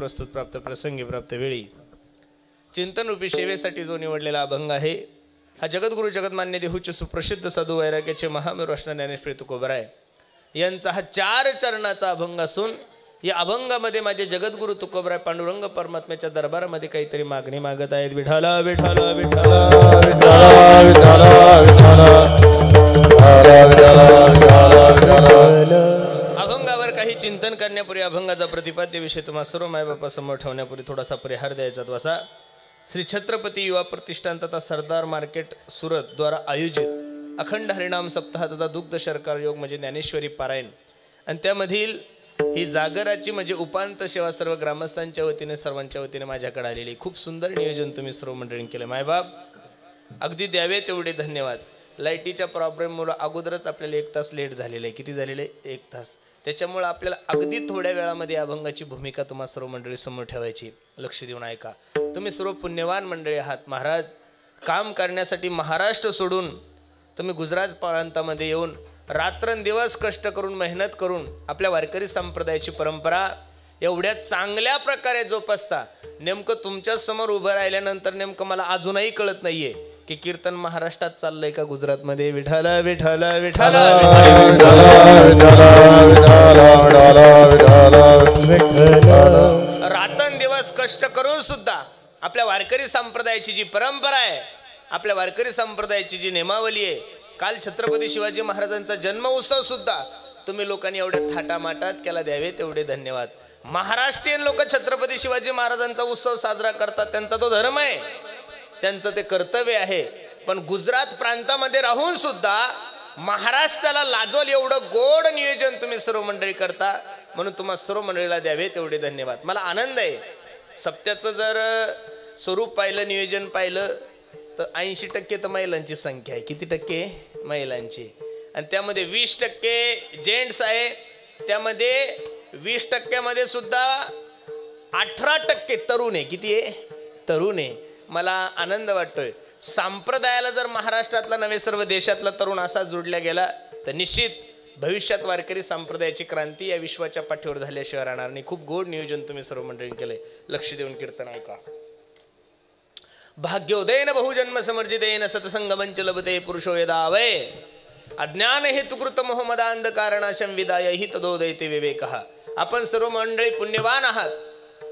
प्रस्तुत प्राप्त प्रसंगी प्राप्त वेळी चिंतन रूपी सेवेसाठी जो निवडलेला अभंग आहे हा जगद्गुरु जगन्मान्य देहूचे सुप्रसिद्ध साधू वैराग्याचे महामेरू असणारे ज्ञानेश्वर तुकोबराय यांचा हा 4 चरणाचा अभंग असून या अभंगामध्ये माझे जगद्गुरु तुकोबराय पांडुरंग परमात्म्याच्या दरबारामध्ये काहीतरी मागणी मागत आहेत. विठाला विठाला विठाला अभंगावर काही चिंतन करण्यापूर्वी अभंगाचा प्रतिपाद्य विषय तुम्हा सर्व मायबापा समोर ठेवण्यापूर्वी थोडासा परिहार द्यायचा त्वसा श्री छत्रपती युवा प्रतिष्ठान तथा सरदार मार्केट सुरत द्वारा आयोजित अखंड हरिनाम सप्ताह तथा दुग्ध शर्करा योग म्हणजे ज्ञानेश्वरी पारायण आणि त्यामधील ही जागराची म्हणजे उपांत सेवा सर्व ग्रामस्थांच्या वतीने सर्वांच्या वतीने माझ्याकडे आलेली खूप सुंदर नियोजन तुम्ही सर्व मंडळींनी केलं. मायबाप अगदी द्यावे तेवढे धन्यवाद. लाईटीच्या प्रॉब्लेममुळे अगोदरच आपल्याला 1 तास लेट झालेलं आहे. किती झालेलं आहे? 1 तास. त्याच्यामुळे आपल्याला अगदी थोड्या वेळामध्ये अभंगाची भूमिका तुम्हा सर्व मंडळी समोर ठेवायची. लक्ष देऊन ऐका. तुम्ही सर्व पुण्यवान मंडळी आहात. महाराज काम करण्यासाठी महाराष्ट्र सोडून तुम्ही गुजरात प्रांतामध्ये येऊन रात्रंदिवस कष्ट करून मेहनत करून आपल्या वारकरी संप्रदायाची परंपरा एवढ्या चांगल्या प्रकारे जोपासता. नेमकं तुमच्या समोर उभं राहिल्यानंतर नेमकं मला अजूनही कळत नाहीये की कीर्तन महाराष्ट्रात चाललंय का गुजरातमध्ये. विठाला विठाला विठाला रात्रंदिवस कष्ट करून सुद्धा आपल्या वारकरी संप्रदायाची जी परंपरा आहे आपल्या वारकरी संप्रदायाची जी नियमावली आहे काल छत्रपती शिवाजी महाराजांचा जन्म उत्सव सुद्धा तुम्ही लोकांनी एवढ्या थाटामाटात केला. द्यावे तेवढे धन्यवाद. महाराष्ट्रीयन लोक छत्रपती शिवाजी महाराजांचा उत्सव साजरा करतात. त्यांचा तो धर्म आहे त्यांचं ते कर्तव्य आहे. पण गुजरात प्रांतामध्ये राहून सुद्धा महाराष्ट्राला लाजोल एवढं गोड नियोजन तुम्ही सर्व मंडळी करता म्हणून तुम्हा सर्व मंडळीला द्यावे तेवढे धन्यवाद. मला आनंद आहे. सप्त्याचं जर स्वरूप पाहिलं नियोजन पाहिलं तर 80% तर महिलांची संख्या आहे. किती टक्के? महिलांची. आणि त्यामध्ये 20% जेंट्स आहे. त्यामध्ये 20% सुद्धा 18% तरुण आहे. किती आहे? तरुण आहे. मला आनंद वाटतोय. संप्रदायाला जर महाराष्ट्रातला नव्हे सर्व देशातला तरुण असा जोडला गेला तर निश्चित भविष्यात वारकरी संप्रदायाची क्रांती या विश्वाच्या पाठीवर झाल्याशिवाय राहणार नाही. खूप गोड नियोजन तुम्ही सर्व मंडळींनी केलंय. लक्ष देऊन कीर्तन ऐका. भाग्योदयन बहुजन्म समर्जितेन सतसंगमंच लभते पुरुषो यदावय अज्ञान हेतुकृत मोहमदांध कारणाशं विदाय हि तदोदयते विवेकः. आपण सर्व मंडळी पुण्यवान आहात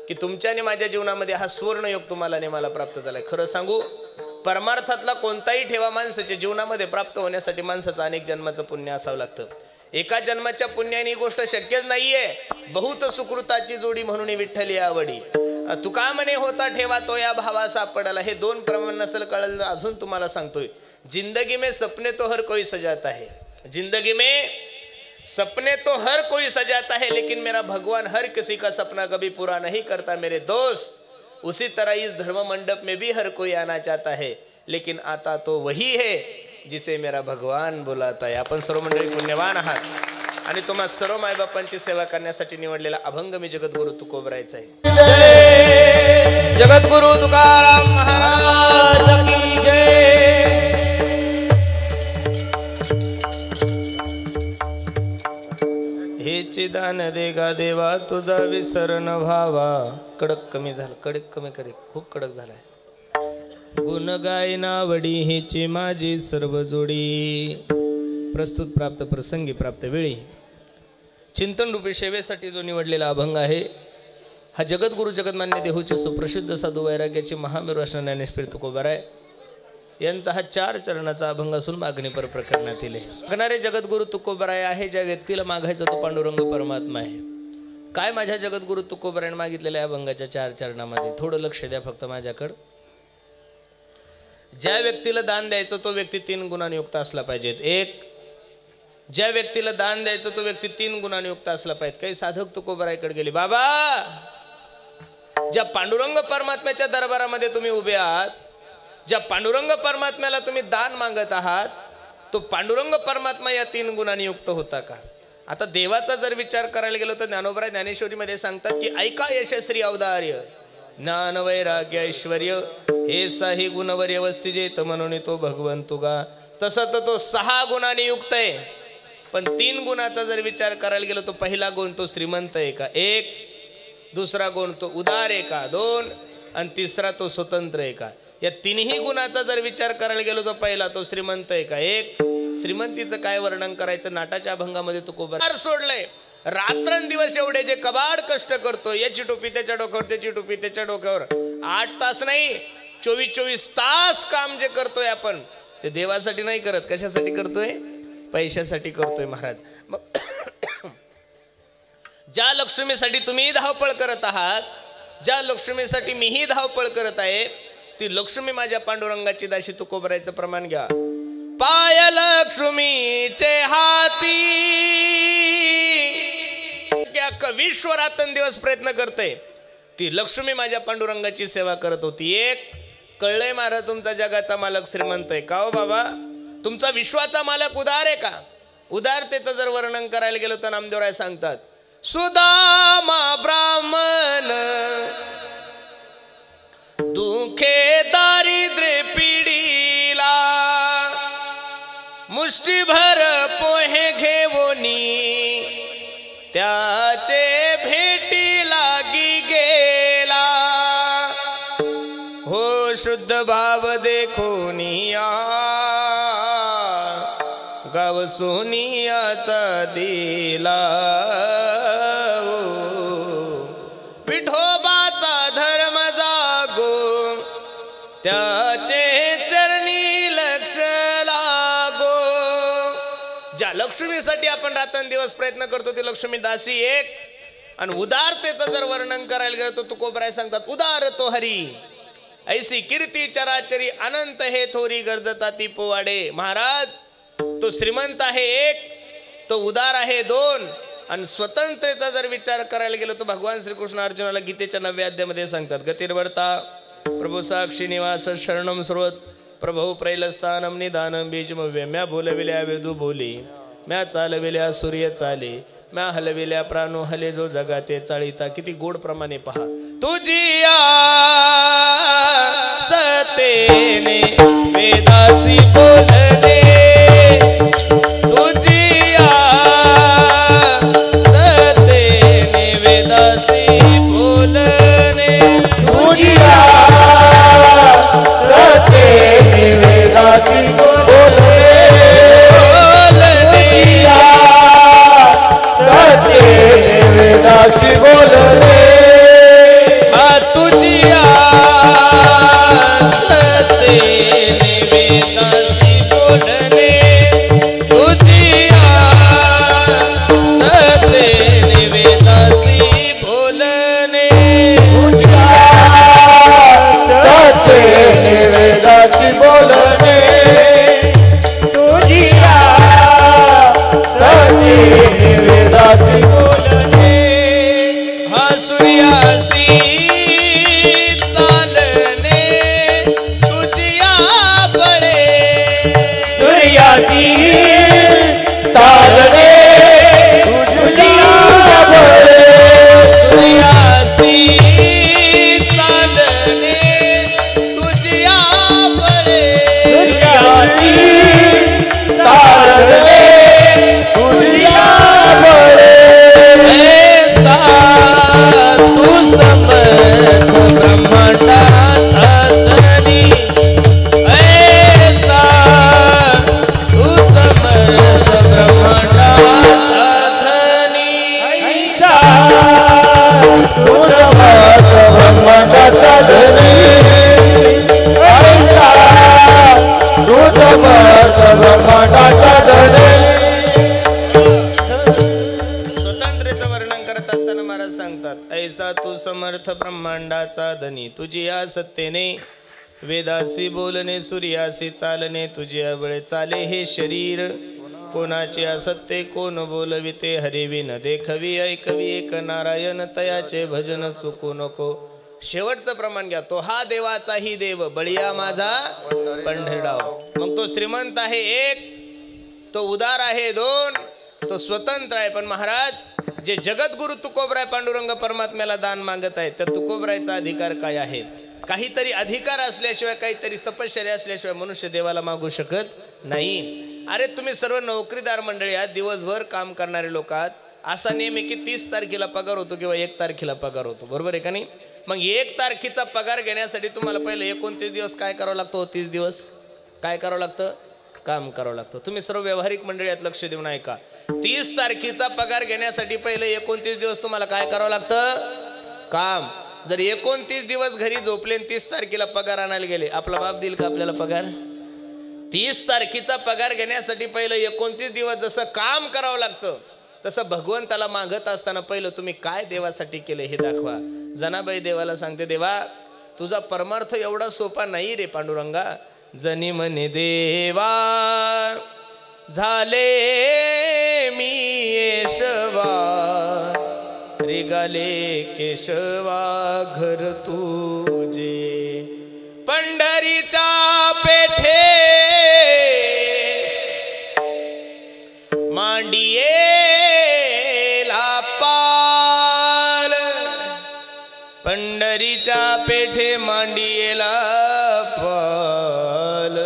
की तुमच्याने माझ्या जीवनामध्ये हा सुवर्ण योग तुम्हाला आणि मला प्राप्त झालाय. खरं सांगू परमार्थातला कोणताही ठेवा माणसाच्या जीवनामध्ये प्राप्त होण्यासाठी माणसाचं अनेक जन्माचं पुण्य असावं लागतं. एका जन्माच्या पुण्याने ही गोष्ट शक्यच नाहीये. बहुत सुकृताची जोडी म्हणून विठ्ठली आवडी. तुका म्हणे होता ठेवा तो या भावा सापडाला. हे 2 प्रमाण नसल कळलं अजून तुम्हाला सांगतोय. जिंदगी में सपने तो हर कोई सजाता है. जिंदगी में सपने तो हर कोई सजाता है लेकिन मेरा भगवान हर किसी का सपना कभी पूरा नहीं करता मेरे दोस्त. उसी तरह इस धर्म मंडप में भी हर कोई आना चाहता है लेकिन आता तो वही है जिसे मेरा भगवान बुलाता है. आपण सर्व मंडळी पुण्यवान आहात आणि तुम्हा सर्व मायबापांची सेवा करण्यासाठी निवडलेला अभंग मी जगद्गुरु तुकोबरायचा आहे. जगद्गुरु तुकाराम महाराज की जय. हे दान देगा देवा तुझा विसरण भावा. कडक कमी झालं. कडक कमी करे. खूप कडक झालाय. गुण गाय नावडी हेची माझी सर्व जोडी. प्रस्तुत प्राप्त प्रसंगी प्राप्त वेळी चिंतन रूपी सेवेसाठी जो निवडलेला अभंग आहे हा जगद्गुरु जगन्मान्य देहूचे सुप्रसिद्ध साधू वैराग्याचे महामेरू असणारे ज्ञानेश्वर तुकोबराय यांचा हा 4 चरणाचा अभंग असून मागणीपर प्रकरणातील आहे. मागणारे जगद्गुरु तुकोबराय आहे. ज्या व्यक्तीला मागायचा तो पांडुरंग परमात्मा आहे. काय माझ्या जगद्गुरु तुकोबरायने मागितलेल्या अभंगाच्या 4 चरणामध्ये थोडं लक्ष द्या फक्त माझ्याकडं. ज्या व्यक्तीला दान द्यायचं तो व्यक्ती 3 गुणांनी युक्त असला पाहिजेत. 1 ज्या व्यक्तीला दान द्यायचं तो व्यक्ती 3 गुणांनी युक्त असला पाहिजे. काही साधक तुकोबरायकडे गेले. बाबा ज्या पांडुरंग परमात्म्याच्या दरबारामध्ये तुम्ही उभे आहात ज्या पांडुरंग परमात्म्याला तुम्ही दान मागत आहात तो पांडुरंग परमात्मा या 3 गुणांनी युक्त होता का? आता देवाचा जर विचार करायला गेलो तर ज्ञानोबराय ज्ञानेश्वरीमध्ये सांगतात की ऐका यशस्वी अवदार्य ज्ञान वैराग्य ऐश्वर्य हे 6 गुणवर व्यवस्थित म्हणून तो भगवंतुगा. तसं तर तो 6 गुणांनी युक्त आहे. पण 3 गुणाचा जर विचार करायला गेलो तो पहिला गुण तो श्रीमंत आहे का? 1 दुसरा गुण तो उदार आहे का 2, आणि तिसरा तो स्वतंत्र आहे का. या तिन्ही गुणाचा जर विचार करायला गेलो तर पहिला तो श्रीमंत आहे का. 1 श्रीमंतीचं काय वर्णन करायचं, नाटाच्या अभंगामध्ये तुकोबराय सोडलंय. रात्रंदिवस एवढे जे कबाड कष्ट करतो, याची टोपी त्याच्या डोक्यावर, त्याची टोपी त्याच्या डोक्यावर, 8 तास नाही 24 तास काम जे करतोय आपण, ते देवासाठी नाही करत. कशासाठी करतोय, पैशासाठी करतोय महाराज. मग ज्या लक्ष्मीसाठी तुम्ही धावपळ करत आहात, ज्या लक्ष्मीसाठी मीही धावपळ करत आहे, ती लक्ष्मी माझ्या पांडुरंगाची दाशी तुकोबरायचं प्रमाण घ्या. पाय लक्ष्मीचे हाती, विश्व रात्रंदिवस प्रयत्न करते, ती लक्ष्मी माझ्या पांडुरंगाची सेवा करत होती. 1 कळलंय महाराज, तुमचा जगाचा मालक श्रीमंत आहे का हो बाबा. तुमचा विश्वाचा मालक उदार आहे का. उदारतेचं जर वर्णन करायला गेलो तर नामदेवराय सांगतात, सुदामा ब्राह्मण दुखे दारिद्र्य पिढीला, मुष्टीभर पोहे घेवोनी त्याचे भेटी लागी गेला. हो शुद्ध भाव देखोनिया, गाव सोनियाचा दिला. विठोबाचा धर्म जागो, त्याचे चरणी लक्ष लागो. ज्या लक्ष्मीसाठी आपण रात्रंदिवस प्रयत्न करतो ती लक्ष्मी दासी 1. आणि उदारतेचं जर वर्णन करायला गेलं तर तुकोबराय सांगतात, उदार तो हरी ऐसी कीर्ती चराचरी, अनंत हे थोरी गरजता ती पोवाडे. महाराज तो श्रीमंत आहे 1, तो उदार आहे 2, आणि स्वतंत्रतेचा जर विचार करायला गेलो तर भगवान श्रीकृष्ण अर्जुनाला गीतेच्या 9व्या अध्यायामध्ये सांगतात, गतिर्वर्ता प्रभू साक्षी निवास शरणम स्रोत प्रभो प्रैलस्थानम निदानम बीजमव्य. म्या बोलविल्या वेदू बोली, म्या चालविल्या सूर्य चाले, म्या हलविल्या प्राणो हले जो जगाते चाळीता. किती गोड प्रमाणे पहा. तुझिया सतेने वेदासी बोलणे, तुझिया सतेने वेदासी बोलणे, तुझिया सतेने वेदासी बोलणे, सतेने वेदासी बोलणे. तुझिया सतेने वेदासी बोलणे, तुझिया सतेने वेदासी बोलणे, तुझिया सतेने वेदासी बोलणे, तुझिया सतेने वेदासी बोलणे. हा सूर्यासी चालणे, तुझिया बळे, सूर्यासी चालणे, तुझिया बळे, सूर्यासी चालणे, तुझिया बळे, सूर्यासी चालणे, तुझिया बळे. ऐसा तू समर्थ ब्रह्मांडाचा धनी, ऐसा तू समर्थ ब्रह्मांडाचा धनी, ऐसा तू समर्थ ब्रह्मांडाचा धनी, ऐसा तू समर्थ ब्रह्मांडाचा धनी. स्वतंत्रतेचं वर्णन करत असताना महाराज सांगतात, ऐसा तू समर्थ ब्रह्मांडाचा धनी, तुझिया सत्तेने वेदासी बोलणे, सूर्यासी चालणे, तुझिया बळे चाले हे शरीर. कोणाचे असत्य कोण बोलविते, हरिवी न देखवी ऐकवी एक नारायण, तयाचे भजन चुकू नको. शेवटचं प्रमाण घ्या, तो हा देवाचाही देव, बळिया माझा पंढरडाव. मग तो श्रीमंत आहे 1, तो उदार आहे 2, तो स्वतंत्र आहे. पण महाराज जे जगद्गुरु तुकोबराय पांडुरंग परमात्म्याला दान मागत आहेत, त्या तुकोबरायचा अधिकार काय आहे. काहीतरी अधिकार असल्याशिवाय, काहीतरी तपश्चर्या असल्याशिवाय मनुष्य देवाला मागू शकत नाही. अरे तुम्ही सर्व नोकरीदार मंडळी आहात, दिवसभर काम करणारे लोक आहात, असा नियम आहे की 30 तारखेला पगार होतो किंवा 1 तारखेला पगार होतो, बरोबर आहे का नाही? मग 1 तारखेचा पगार घेण्यासाठी तुम्हाला पहिले 29 दिवस काय करावं लागतं? 30 दिवस काय करावं लागतं? काम करावं लागतं. तुम्ही सर्व व्यावहारिक मंडळीत लक्ष देऊन ऐका. 30 तारखेचा पगार घेण्यासाठी पहिले 29 दिवस तुम्हाला काय करावं लागतं? काम. जर 29 दिवस घरी झोपले 30 तारखेला पगार आणायला गेले, आपला बाप देईल का आपल्याला पगार? 30 तारखेचा पगार घेण्यासाठी पहिलं 29 दिवस जसं काम करावं लागतं, तसं भगवंताला मागत असताना पहिलं तुम्ही काय देवासाठी केलं हे दाखवा. जनाबाई देवाला सांगते, देवा तुझा परमार्थ एवढा सोपा नाही रे पांडुरंगा. जनी म्हणे देवा झाले मी येशवा, रिगाले केशवा घर तुझे. पंढरीच्या पेठे मांडियेला पाल, पंढरीच्या पेठे मांडियेला पाल.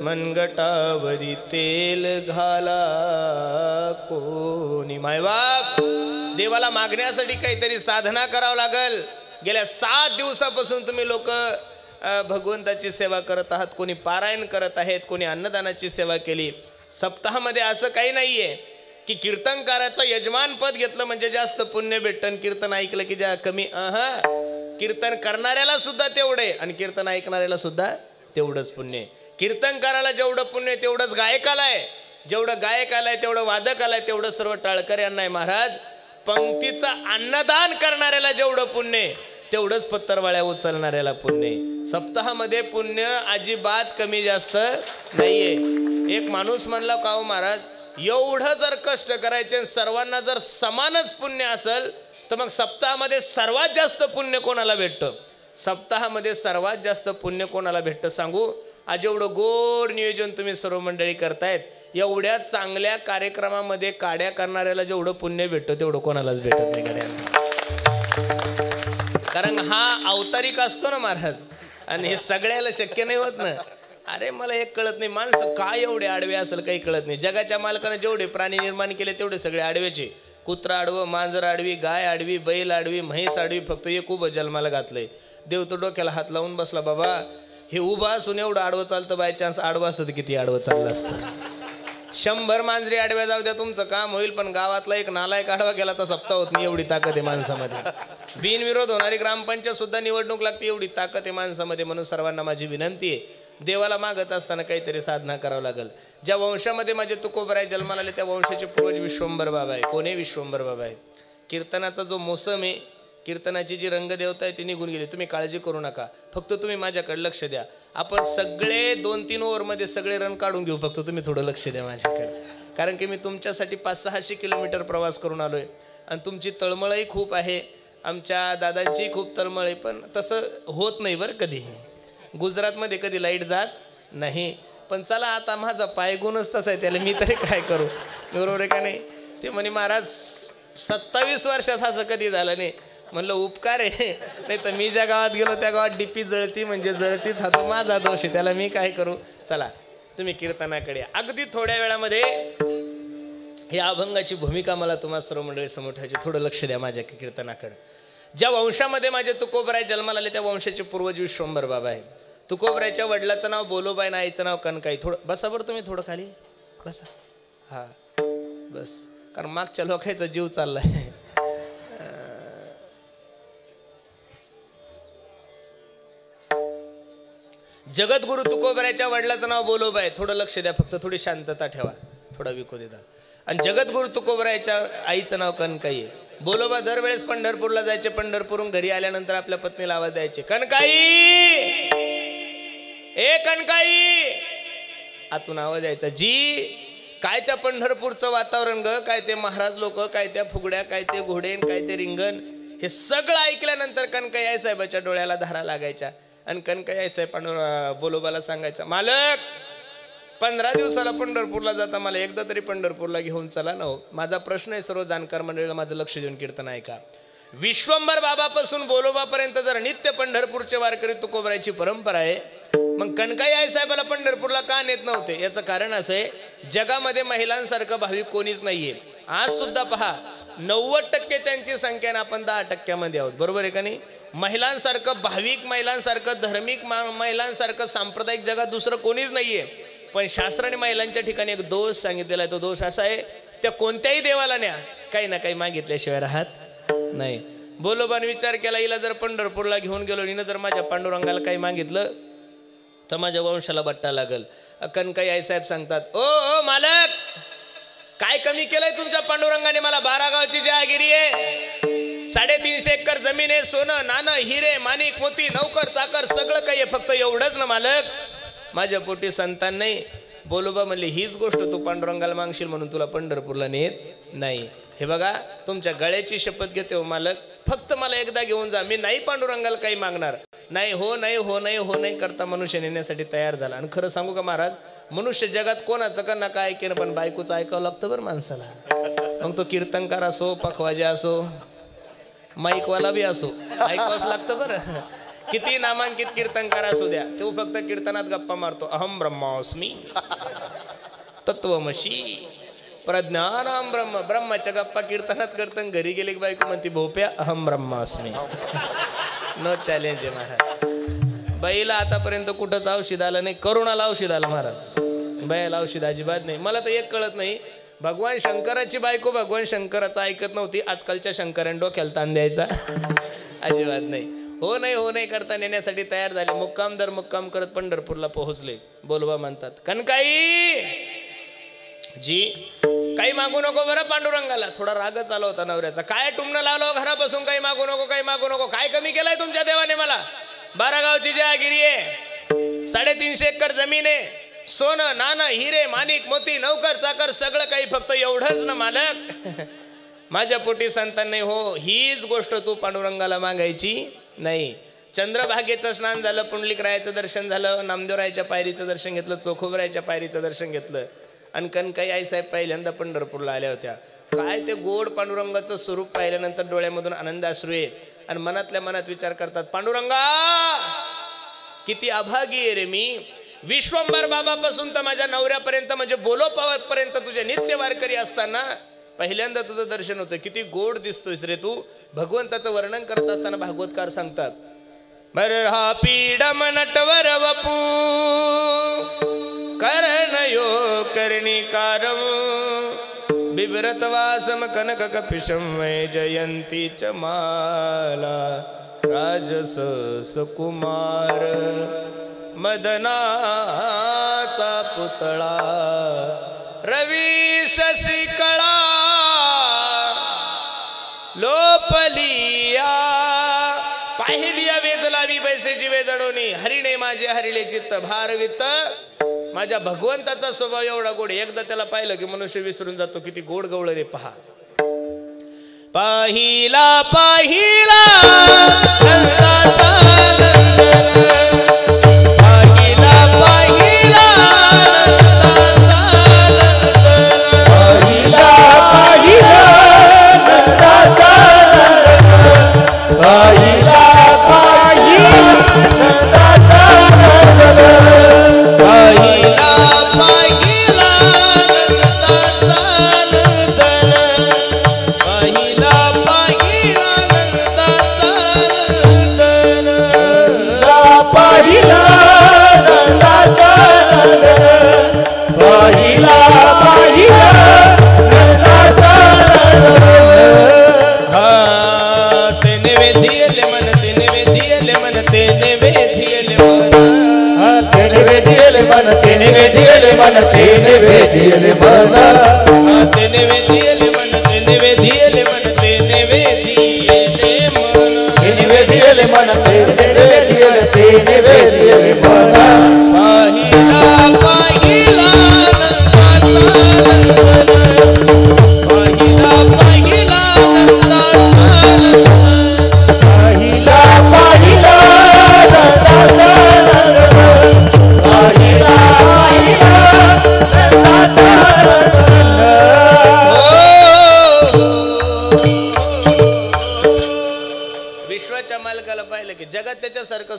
मनगटावरी तेल घाला कोणी. मायबाप देवाला मागण्यासाठी काहीतरी साधना करावं लागल. गेल्या 7 दिवसापासून तुम्ही लोक भगवंताची सेवा करत आहात. कोणी पारायण करत आहेत, कोणी अन्नदानाची सेवा केली. सप्ताहामध्ये असं काही नाहीये की कीर्तनकाराचं यजमान पद घेतलं म्हणजे जास्त पुण्य भेटतं, कीर्तन ऐकलं की ज्या कमी. कीर्तन करणाऱ्याला सुद्धा तेवढे आणि कीर्तन ऐकणाऱ्याला सुद्धा तेवढंच पुण्य. कीर्तनकाराला जेवढं पुण्य तेवढंच गायकाला आहे, जेवढं गायकाला आहे तेवढं वादकाला आहे, तेवढं सर्व टाळकर यांना आहे. महाराज पंक्तीचं अन्नदान करणाऱ्याला जेवढं पुण्य तेवढंच पत्तरवाळ्या उचलणाऱ्याला पुण्य. सप्ताहामध्ये पुण्य अजिबात कमी जास्त नाहीये. एक माणूस म्हणला, का हो महाराज एवढं जर कष्ट करायचे सर्वांना जर समानच पुण्य असेल तर मग सप्ताहामध्ये सर्वात जास्त पुण्य कोणाला भेटतं? सप्ताहामध्ये सर्वात जास्त पुण्य कोणाला भेटतं सांगू? आज एवढं गोड नियोजन तुम्ही सर्व मंडळी करतायत, एवढ्या चांगल्या कार्यक्रमामध्ये काड्या करणाऱ्याला जेवढं पुण्य भेटतं तेवढं कोणालाच भेटत नाही काड्याला. कारण हा अवतारिक असतो ना महाराज, आणि हे सगळ्याला शक्य नाही होत ना. अरे मला एक कळत नाही, माणसं काय एवढे आडवे असेल काही कळत नाही. जगाच्या मालकानं जेवढे प्राणी निर्माण केले तेवढे सगळे आडवेचे. कुत्रा आडवं, मांजर आडवी, गाय आडवी, बैल आडवी, म्हैस आडवी, फक्त एक उभं जन्माला घातलंय. देव तो डोक्याला हात लावून बसला, बाबा हे उभं असून एवढं आडवं चालतं, बाय चान्स आडवं असतं तर किती आडवं चाललं असतं. 100 मांजरी आडव्या जाऊ द्या तुमचं काम होईल, पण गावातला एक नालायक आडवा गेला तर सप्ताह होत नाही, एवढी ताकद आहे माणसामध्ये. बिनविरोध होणारी ग्रामपंचायत सुद्धा निवडणूक लागते, एवढी ताकद आहे माणसामध्ये. म्हणून सर्वांना माझी विनंती आहे, देवाला मागत असताना काहीतरी साधना करावं लागेल. ज्या वंशामध्ये माझे तुकोबराय जन्माला आले त्या वंशाचे पूर्वज विश्वंभर बाबा आहे. कोणी विश्वंभर बाबा आहे. कीर्तनाचा जो मोसम आहे, कीर्तनाची जी रंगदेवता आहे ती निघून गेली. तुम्ही काळजी करू नका, फक्त तुम्ही माझ्याकडे लक्ष द्या. आपण सगळे 2-3 ओव्हरमध्ये सगळे रन काढून घेऊ, फक्त तुम्ही थोडं लक्ष द्या माझ्याकडे. कारण की मी तुमच्यासाठी 500-600 किलोमीटर प्रवास करून आलोय आणि तुमची तळमळही खूप आहे, आमच्या दादांची खूप तळमळ आहे. पण तसं होत नाही बरं कधी. गुजरातमध्ये कधी लाईट जात नाही. पण चला आता माझा पायगुणच तसा आहे, त्याला मी तरी काय करू, बरोबर आहे का नाही? ते म्हणे महाराज 27 वर्षात असं कधी झालं नाही. म्हणलं उपकार आहे, नाही तर मी ज्या गावात गेलो त्या गावात डीपी जळती म्हणजे जळतीच, हा तो माझा दोष आहे, त्याला मी काय करू. चला तुम्ही कीर्तनाकडे. अगदी थोड्या वेळामध्ये ही अभंगाची भूमिका मला तुम्हा सर्व मंडळी समोर ठेवायची. थोडं लक्ष द्या माझ्या कीर्तनाकडे. ज्या वंशामध्ये माझे तुकोबराय जन्माला आले त्या वंशाचे पूर्वज विश्वंभर बाबा आहे. तुकोबरायच्या वडिलाचं नाव बोलोबाई आणि आईचं नाव कनकाई. थोडं बसा बरं तुम्ही, थोडं खाली बसा. हा बस, कारण मागच्या लोकांचा जीव चाललाय. जगद्गुरु तुकोबरायच्या वडिलाचं नाव बोलोबाई. थोडं लक्ष द्या, फक्त थोडी शांतता ठेवा, थोडा विकोदी द्या. आणि जगद्गुरु तुकोबरायच्या आईचं नाव कनकाई आहे. बोलोबा दरवेळेस पंढरपूरला जायचे. पंढरपूरहून घरी आल्यानंतर आपल्या पत्नीला आवाज द्यायचे, कनकाई, ए कनकाई. आतून आवाज यायचा, जी. काय त्या पंढरपूरचं वातावरण ग, काय ते महाराज लोक, काय त्या फुगड्या, काय ते घोडेन, काय ते रिंगण, हे सगळं ऐकल्यानंतर कनकाई आई साहेबाच्या डोळ्याला धारा लागायच्या. आणि कनकाई आई साहेब बोलोबाला सांगायचा, मालक 15 दिवसाला पंढरपूरला जाता, मला एकदा तरी पंढरपूरला घेऊन चला ना. माझा प्रश्न आहे, सर्व जाणकार मंडळीला माझं लक्ष देऊन कीर्तन ऐका. विश्वंभर बाबापासून बोलोबापर्यंत जर नित्य पंढरपूरचे वारकरी तुकोबरायची परंपरा आहे, मग कनकाई आई साहेबाला पंढरपूरला का नेत नव्हते? याचं कारण असं आहे, जगामध्ये महिलांसारखं भाविक कोणीच नाहीये. आज सुद्धा पहा 90% त्यांची संख्या आणि आपण 10% आहोत, बरोबर आहे का नाही? महिलांसारखं भाविक महिलांसारखं धार्मिक महिलांसारखं सांप्रदायिक जगात दुसरं कोणीच नाहीये. पण शास्त्राने महिलांच्या ठिकाणी एक दोष सांगितलेला आहे. तो दोष असा आहे, त्या कोणत्याही देवाला न्या, काही ना काही मागितल्याशिवाय राहत नाही. बोलोबाने विचार केला, हिला जर पंढरपूरला घेऊन गेलो, हिनं जर माझ्या पांडुरंगाला काही मागितलं तर माझ्या वंशाला बट्टा लागल. कनकाई आई साहेब सांगतात, ओ मालक, काय कमी केलंय तुमच्या पांडुरंगाने? मला 12 गावची जहागिरी आहे, 350 एकर जमीन आहे, सोनं नाणं हिरे माणिक मोती नौकर चाकर सगळं काही आहे, फक्त एवढंच ना मालक? माझ्या पोटी संतान नाही. बोलोबा म्हणले, हीच गोष्ट तू पांडुरंगाला मागशील म्हणून तुला पंढरपूरला नेत नाही. हे बघा, तुमच्या गळ्याची शपथ घेते हो मालक, फक्त मला एकदा घेऊन जा, मी नाही पांडुरंगाला काही मागणार नाही. हो नाही हो नाही हो नाही करता मनुष्य नेण्यासाठी तयार झाला. आणि खरं सांगू का महाराज, मनुष्य जगात कोणाचं का नका ऐकेन, पण बायकोचं ऐकावं लागतं बरं माणसाला. मग तो कीर्तनकार असो, पखवाजे असो, माईकवाला बी असो, ऐकावंच लागतं बरं. किती नामांकित कीर्तनकार असू द्या, तो फक्त कीर्तनात गप्पा मारतो. अहम ब्रह्मास्मी तत्वमशी प्रज्ञानाम ब्रह्म. ब्रह्माच्या गप्पा कीर्तनात करताना घरी गेले की बायको म्हणती, भोप्या अहम ब्रह्मास्मी. नो चॅलेंज आहे महाराज. बाईला आतापर्यंत कुठंच औषध आलं नाही, करुणाला औषध आलं महाराज, बाईला औषध अजिबात नाही. मला तर एक कळत नाही, भगवान शंकराची बायको भगवान शंकराचं ऐकत नव्हती, आजकालच्या शंकरांनी डोक्याला ताण द्यायचा अजिबात नाही. हो नाही हो नाही करता नेण्यासाठी तयार झाले. मुक्काम दर मुक्काम करत पंढरपूरला पोहोचले. बोलवा म्हणतात, कनकाई जी काही मागू नको बरं पांडुरंगाला. थोडा रागच आला होता नवऱ्याचा. काय टुमणं लावलो घरापासून, काही मागू नको काही मागू नको. काय कमी केलंय तुमच्या देवाने मला? 12 गावची जहागिरी आहे, 350 एकर जमीन आहे, सोनं नाणं हिरे माणिक मोती नौकर चाकर सगळं काही, फक्त एवढंच ना मालक? माझ्या पोटी संतान नाही. हो, हीच गोष्ट तू पांडुरंगाला मागायची नाही. चंद्रभागेचं स्नान झालं, पुंडलिकरायाचं दर्शन झालं, नामदेवरायाच्या पायरीचं दर्शन घेतलं, चोखोबरायाच्या पायरीचं दर्शन घेतलं. आणि कनकाई आई साहेब पहिल्यांदा पंढरपूरला आल्या होत्या. काय ते गोड पांडुरंगाचं स्वरूप पाहिल्यानंतर डोळ्यामधून आनंद अश्रू आहे. आणि मनातल्या मनात विचार करतात, पांडुरंगा किती अभागी आहे रे मी. विश्वंभर बाबापासून तर माझ्या नवऱ्यापर्यंत म्हणजे बोलोपापर्यंत तुझे नित्य वारकरी असताना पहिल्यांदा तुझं दर्शन होतं. किती गोड दिसतोयस रे तू. भगवंताचं वर्णन करत असताना भागवतकार सांगतात, बरहा पीडम नटवर वपू कर्णयो कर्णिकारम बिभ्रतवासम कनक कपिशम वै जयंती च माला राजस सुकुमार मदनाचा पुतळा रवी शशिकळा लोपलिया पाहिलिया वेदलावी बैसेची वेदडोनी हरिणे माझे हरिले चित्त भारवित. माझ्या भगवंताचा स्वभाव एवढा गोड, एकदा त्याला पाहिलं की मनुष्य विसरून जातो. किती गोड गवळ रे पहा. पाहिला पाहिला नंदाचा पाहिला पाहिला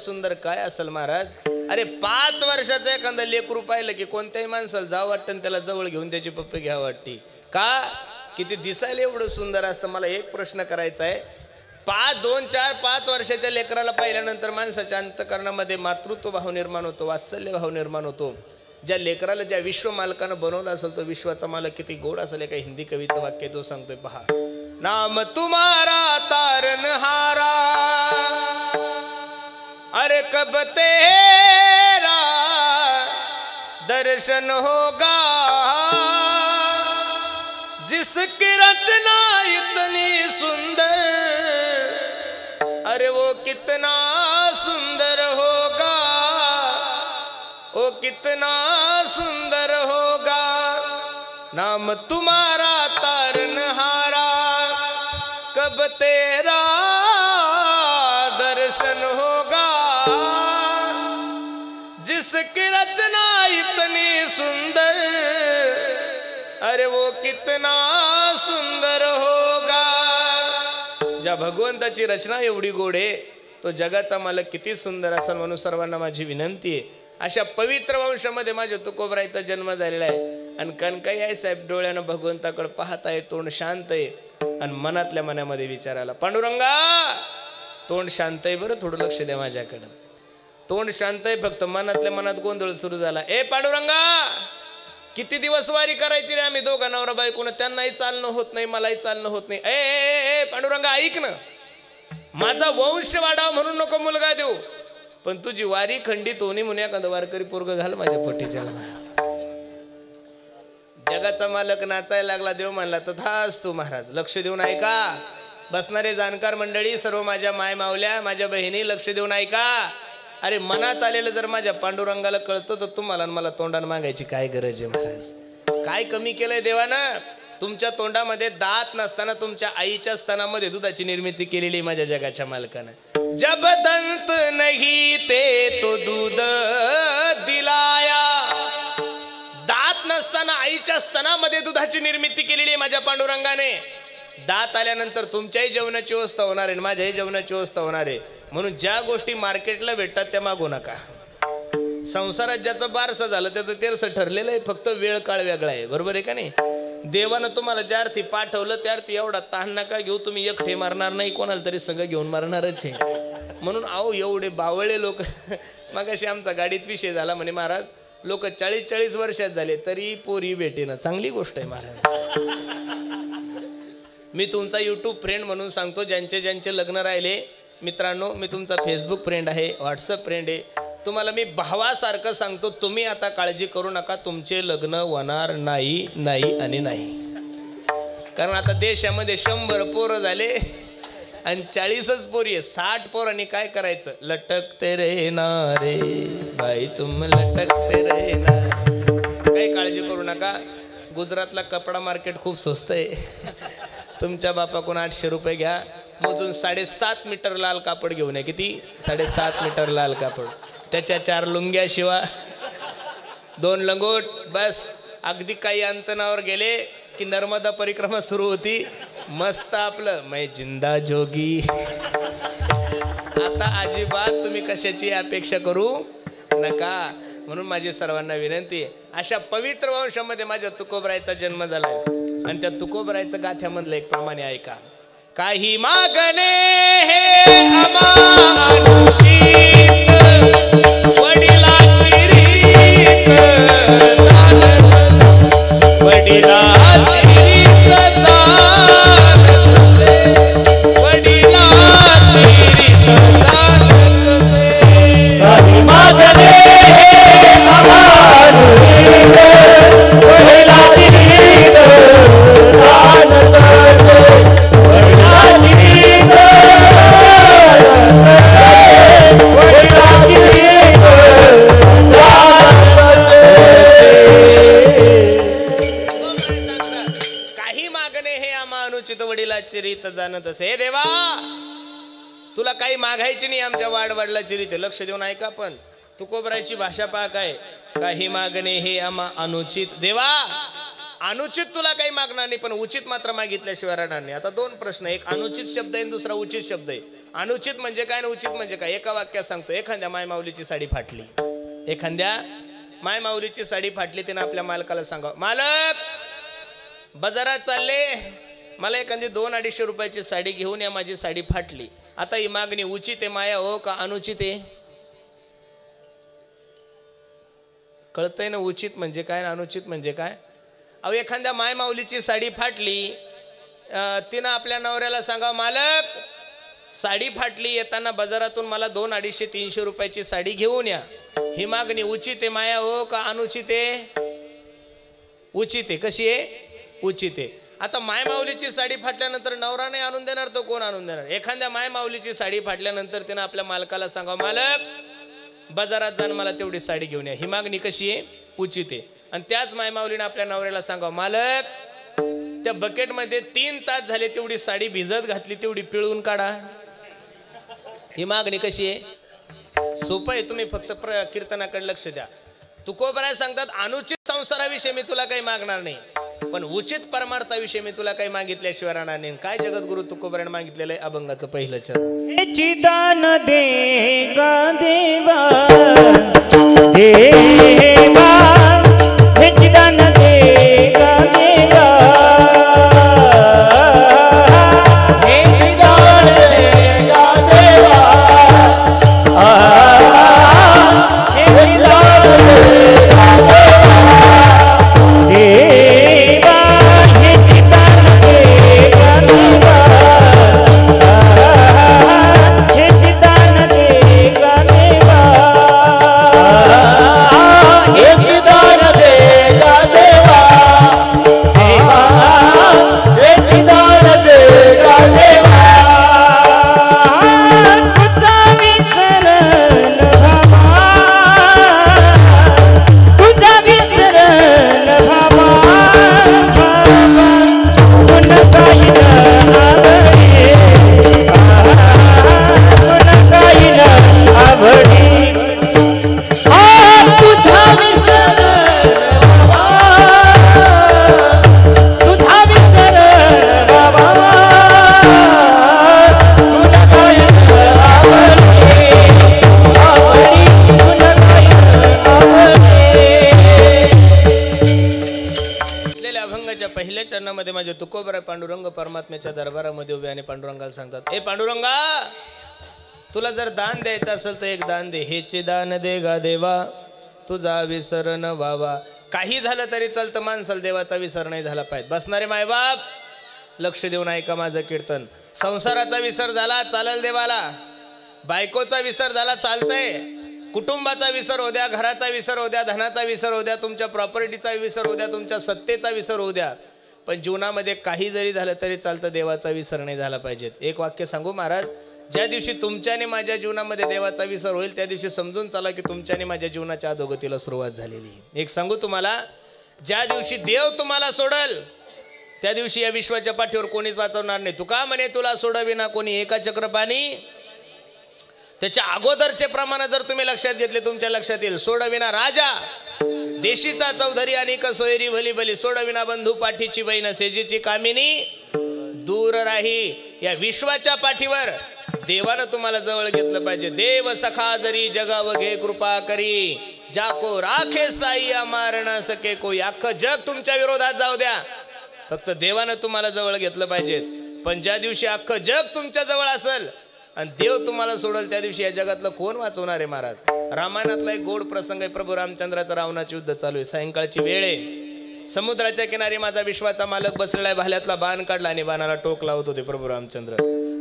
सुंदर काय असेल महाराज. अरे 5 वर्षाचं एखादं लेकरू पाहिलं की कोणत्याही माणसाला जावं वाटतं, त्याला जवळ घेऊन त्याची पप्पी घ्यावं वाटते. का किती दिसायला एवढं सुंदर असतं. मला एक प्रश्न करायचा आहे, 2, 4, 5 वर्षाच्या लेकराला पाहिल्यानंतर माणसाच्या अंतःकरणामध्ये मातृत्व भाव निर्माण होतो, वात्सल्य भाव निर्माण होतो. ज्या लेकराला ज्या विश्व मालकानं बनवलं असेल तो विश्वाचा मालक किती गोड असेल. एका हिंदी कवीचं वाक्य तो सांगतोय पहा, नाम तुम्हारा तारनहारा अरे कब तेरा दर्शन होगा, जिसकी रचना इतनी सुंदर अरे वो कितना सुंदर होगा, वो कितना सुंदर होगा. नाम तुम्हारा तारनहारा कब तेरा दर्शन होगा, जिसकी रचना इतनी सुंदर अरे वो कितना सुंदर होगा. ज्या भगवंताची रचना एवढी गोड आहे तो जगाचा मालक किती सुंदर असेल. म्हणून सर्वांना माझी विनंती आहे, अशा पवित्र वंशामध्ये माझ्या तुकोबरायचा जन्म झालेला आहे. आणि कणकाई आहे साहेब, डोळ्यानं भगवंताकडे पाहत आहे, तोंड शांत आहे. आणि मनातल्या मनामध्ये विचारायला, पांडुरंगा तोंड शांत आहे बरं, थोडं लक्ष द्या माझ्याकडं. तोंड शांत आहे, फक्त मनातल्या मनात गोंधळ सुरू झाला. ए पांडुरंगा, किती दिवस वारी करायची रे आम्ही दोघा नवरा बायकोन, त्यांनाही चालणं होत नाही, मलाही चालणं होत नाही. ए पांडुरंगा ऐक ना, माझा वंश वाढावा म्हणून नको मुलगा देऊ, पण तुझी वारी खंडित होणे म्हणून एखादं वारकरी पोरग घाल माझ्या पोटीच्या. जगाचा मालक नाचायला लागला, देव म्हणला तथाच तू महाराज. लक्ष देऊन ऐका बसणारे जाणकार मंडळी, सर्व माझ्या माय मावल्या, माझ्या बहिणी, लक्ष देऊन ऐका. अरे मनात आलेलं जर माझ्या पांडुरंगाला कळतं तर तुम्हाला मला तोंडानं मागायची काय गरज आहे महाराज. काय कमी केलंय देवानं? तुमच्या तोंडामध्ये दात नसताना तुमच्या आईच्या स्तनामध्ये दुधाची निर्मिती केलेली माझ्या जगाच्या मालकानं. जब दंत नहीं ते तो दूध दिलाया, दात नसताना आईच्या स्तनामध्ये दुधाची निर्मिती केलेली माझ्या पांडुरंगाने. दात आल्यानंतर तुमच्याही जेवणाची व्यवस्था होणार आहे, माझ्याही जेवणाची व्यवस्था होणार आहे. म्हणून ज्या गोष्टी मार्केटला भेटतात त्या मागू नका. संसारात ज्याचं बारसं झालं त्याचं तेरसं ठरलेलं आहे, फक्त वेळ काळ वेगळा आहे. बरोबर आहे का नाही? देवानं तुम्हाला ज्या अर्थी पाठवलं त्या अर्थी एवढा ताण नका घेऊ. तुम्ही एकटे मारणार नाही, कोणाला तरी सगळं घेऊन मारणारच आहे. म्हणून अहो एवढे बावळे लोक. मगाशी आमचा गाडीत विषय झाला, म्हणे महाराज लोक 40-40 वर्षात झाले तरी पोरी भेटेना. चांगली गोष्ट आहे महाराज. मी तुमचा यूट्यूब फ्रेंड म्हणून सांगतो, ज्यांचे ज्यांचे लग्न राहिले मित्रांनो, मी तुमचा फेसबुक फ्रेंड आहे, व्हॉट्सअप फ्रेंड आहे. तुम्हाला मी भावासारखं सांगतो, तुम्ही आता काळजी करू नका, तुमचे लग्न होणार नाही नाही आणि नाही. कारण आता देशामध्ये 100 पोरं झाले आणि 40च पोरी आहे. 60 पोरांनी काय करायचं? लटकते रे ना रे बाई तुम लटकते रे ना. काही काळजी करू नका. गुजरातला कपडा मार्केट खूप स्वस्त आहे. तुमच्या बापाकडून 800 रुपये घ्या मोजून. 7.5 मीटर लाल कापड घेऊन या. किती? 7.5 मीटर लाल कापड. त्याच्या 4 लुंग्या शिवा, 2 लंगोट, बस. अगदी काही अंतरावर गेले की नर्मदा परिक्रमा सुरू होती. मस्त आपलं मै जिंदा जोगी. आता अजिबात तुम्ही कशाची अपेक्षा करू नका. म्हणून माझी सर्वांना विनंती आहे, अशा पवित्र वंशामध्ये माझ्या तुकोबरायचा जन्म झालाय. आणि त्या तुकोबरायचं गाथ्यामधलं एक प्रमाणे ऐका. काही मागणे हे अमानुषी वडिलाची रीत वडिलाची रीत वडिलाची रीत काही मागणे हे अमानुषी वडिलाची रीत वडिलाची रीत जाणत असे. हे देवा तुला काही मागायची नाही, आमच्या वाडवडिलाची रीत. लक्ष देऊन ऐका. पण तुकोबरायची भाषा पहा काय. काही मागणे हे आम्हा अनुचित. देवा अनुचित तुला काही मागणार नाही, पण उचित मात्र मागितल्याशिवाय राहणार नाही. आता 2 प्रश्न, एक अनुचित शब्द आहे, दुसरा उचित शब्द आहे. अनुचित म्हणजे काय आणि उचित म्हणजे काय? एका वाक्यात सांगतो. एखाद्या मायमाऊलीची साडी फाटली, एखाद्या मायमाऊलीची साडी फाटली, तिने आपल्या मालकाला सांगावं, मालक बाजारात चालले, मला एखादी 200-250 रुपयाची साडी घेऊन या, माझी साडी फाटली. आता ही मागणी उचित आहे माया हो का अनुचित आहे? कळतंय ना उचित म्हणजे काय ना अनुचित म्हणजे काय? अहो एखाद्या माय माऊलीची साडी फाटली, तिनं आपल्या नवऱ्याला सांगा मालक साडी फाटली, येताना बाजारातून मला 200-250-300 रुपयाची साडी घेऊन या. ही मागणी उचित आहे माया हो का अनुचित आहे? उचित आहे. कशी आहे? उचित आहे. आता माय माऊलीची साडी फाटल्यानंतर नवरा नाही आणून देणार तर कोण आणून देणार? एखाद्या माय माऊलीची साडी फाटल्यानंतर तिनं आपल्या मालकाला सांगा मालक बाजारात जाण मला तेवढी साडी घेऊन या. ही मागणी कशी आहे? उचित आहे. आणि त्याच माय माऊलीने आपल्या नवऱ्याला सांगा मालक त्या बकेटमध्ये 3 तास झाले तेवढी साडी भिजत घातली, तेवढी पिळून काढा. ही मागणी कशी आहे? सोपं आहे. तुम्ही फक्त कीर्तनाकडे लक्ष द्या. तुकोबराय सांगतात अनुचित संसाराविषयी मी तुला काही मागणार नाही, पण उचित परमार्थाविषयी मी तुला काही मागितल्याशिवाय राहणार नाही. काय जगद्गुरु तुकोबराने मागितलेलं आहे? अभंगाचं पहिलं चरण. चिदान देगा देवा देवा हे चिदान देगा देवा हे चिदान देगा देवा हे चिदान देगा देवा हे चिदान देगा देवा हे चिदान देगा देवा हे चिदान देगा देवा हे चिदान देगा देवा तुझा विसरण भावा तुझा विसरण भावा गुण काही न आवडे गुण काही न आवडे तुझा विसरण तुझा विसरण बाबा गुण काही न आवडे आवडी गुण काही न आवडे. दिलेल्या अभंगाच्या पहिल्या चरणामध्ये माझे तुकोबराय पांडुरंग परमात्म्याच्या दरबारामध्ये उभे आणि पांडुरंगाला सांगतात, ए पांडुरंगा तुला जर दान द्यायचं असेल तर एक दान दे. हेचे दान देगा देवा तुझा विसरण व्हावा. काही झालं तरी चालतं, माणसाला देवाचा विसर नाही झाला पाहिजे. बसणारे मायबाप लक्ष देऊन ऐका माझं कीर्तन. संसाराचा विसर झाला चालल देवाला, बायकोचा विसर झाला चालतंय, कुटुंबाचा विसर होऊ द्या, घराचा विसर होऊ द्या, धनाचा विसर होऊ द्या, तुमच्या प्रॉपर्टीचा विसर होऊ द्या, तुमच्या सत्तेचा विसर होऊ द्या, पण जीवनामध्ये काही जरी झालं तरी चालतं, देवाचा विसर नाही झाला पाहिजे. एक वाक्य सांगू महाराज, ज्या दिवशी तुमच्याने माझ्या जीवनामध्ये देवाचा विसर होईल त्या दिवशी समजून चला की तुमच्याने माझ्या जीवनाच्या अधोगतीला सुरुवात झालेली. एक सांगू तुम्हाला, ज्या दिवशी देव तुम्हाला सोडल त्या दिवशी या विश्वाच्या पाठीवर कोणीच वाचवणार नाही. तुका म्हणे तुला सोडविना कोणी एका चक्रपाणी. त्याच्या अगोदरचे प्रमाण जर तुम्ही लक्षात घेतले तुमच्या लक्षात येईल. सोडविना राजा देशीचा चौधरी आणि सोयरी भली भली, सोडविना बंधू पाठीची बहीण सेजेची कामिनी दूर राही. या विश्वाच्या पाठीवर देवानं तुम्हाला जवळ घेतलं पाहिजे. देव सखा जरी जगाव घे कृपा करी, जाको राखे साई अमार न सके कोई. अख्खं जग तुमच्या विरोधात जाऊ द्या, फक्त देवानं तुम्हाला जवळ घेतलं पाहिजे. पण ज्या दिवशी अख्खं जग तुमच्या जवळ असेल आणि देव तुम्हाला सोडल त्या दिवशी या जगातलं कोण वाचवणार आहे महाराज? रामायणातला एक गोड प्रसंग आहे. प्रभू रामचंद्राचं रावणाचे युद्ध चालू आहे, सायंकाळची वेळ आहे. समुद्राच्या किनारी माझा विश्वाचा मालक बसलेला, भाल्यातला बाण काढला आणि बाणाला टोक लावत होते प्रभू रामचंद्र.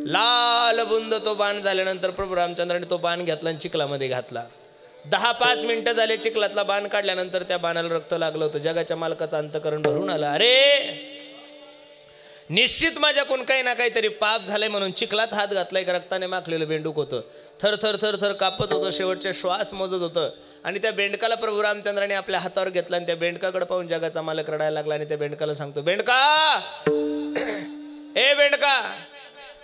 लाल बुंद तो बाण झाल्यानंतर प्रभू रामचंद्राने तो बाण घेतला आणि चिखलामध्ये घातला. 10-5 मिनिटं झाले चिखलातला बाण काढल्यानंतर त्या बाणाला रक्त लागलं होतं. जगाच्या मालकाचं अंतकरण भरून आलं. अरे निश्चित माझ्याकडून काही ना काहीतरी पाप झालंय म्हणून चिखलात हात घातलाय का रक्ताने माखलेलं बेंडूक होतं. थर थर थर थर कापत होतं, शेवटचे श्वास मोजत होतं. आणि त्या बेंडकाला प्रभू रामचंद्राने आपल्या हातावर घेतला आणि त्या बेंडकाकडे पाहून जगाचा मालक रडायला लागला आणि त्या बेंडकाला सांगतो, बेंडका ए बेंडका,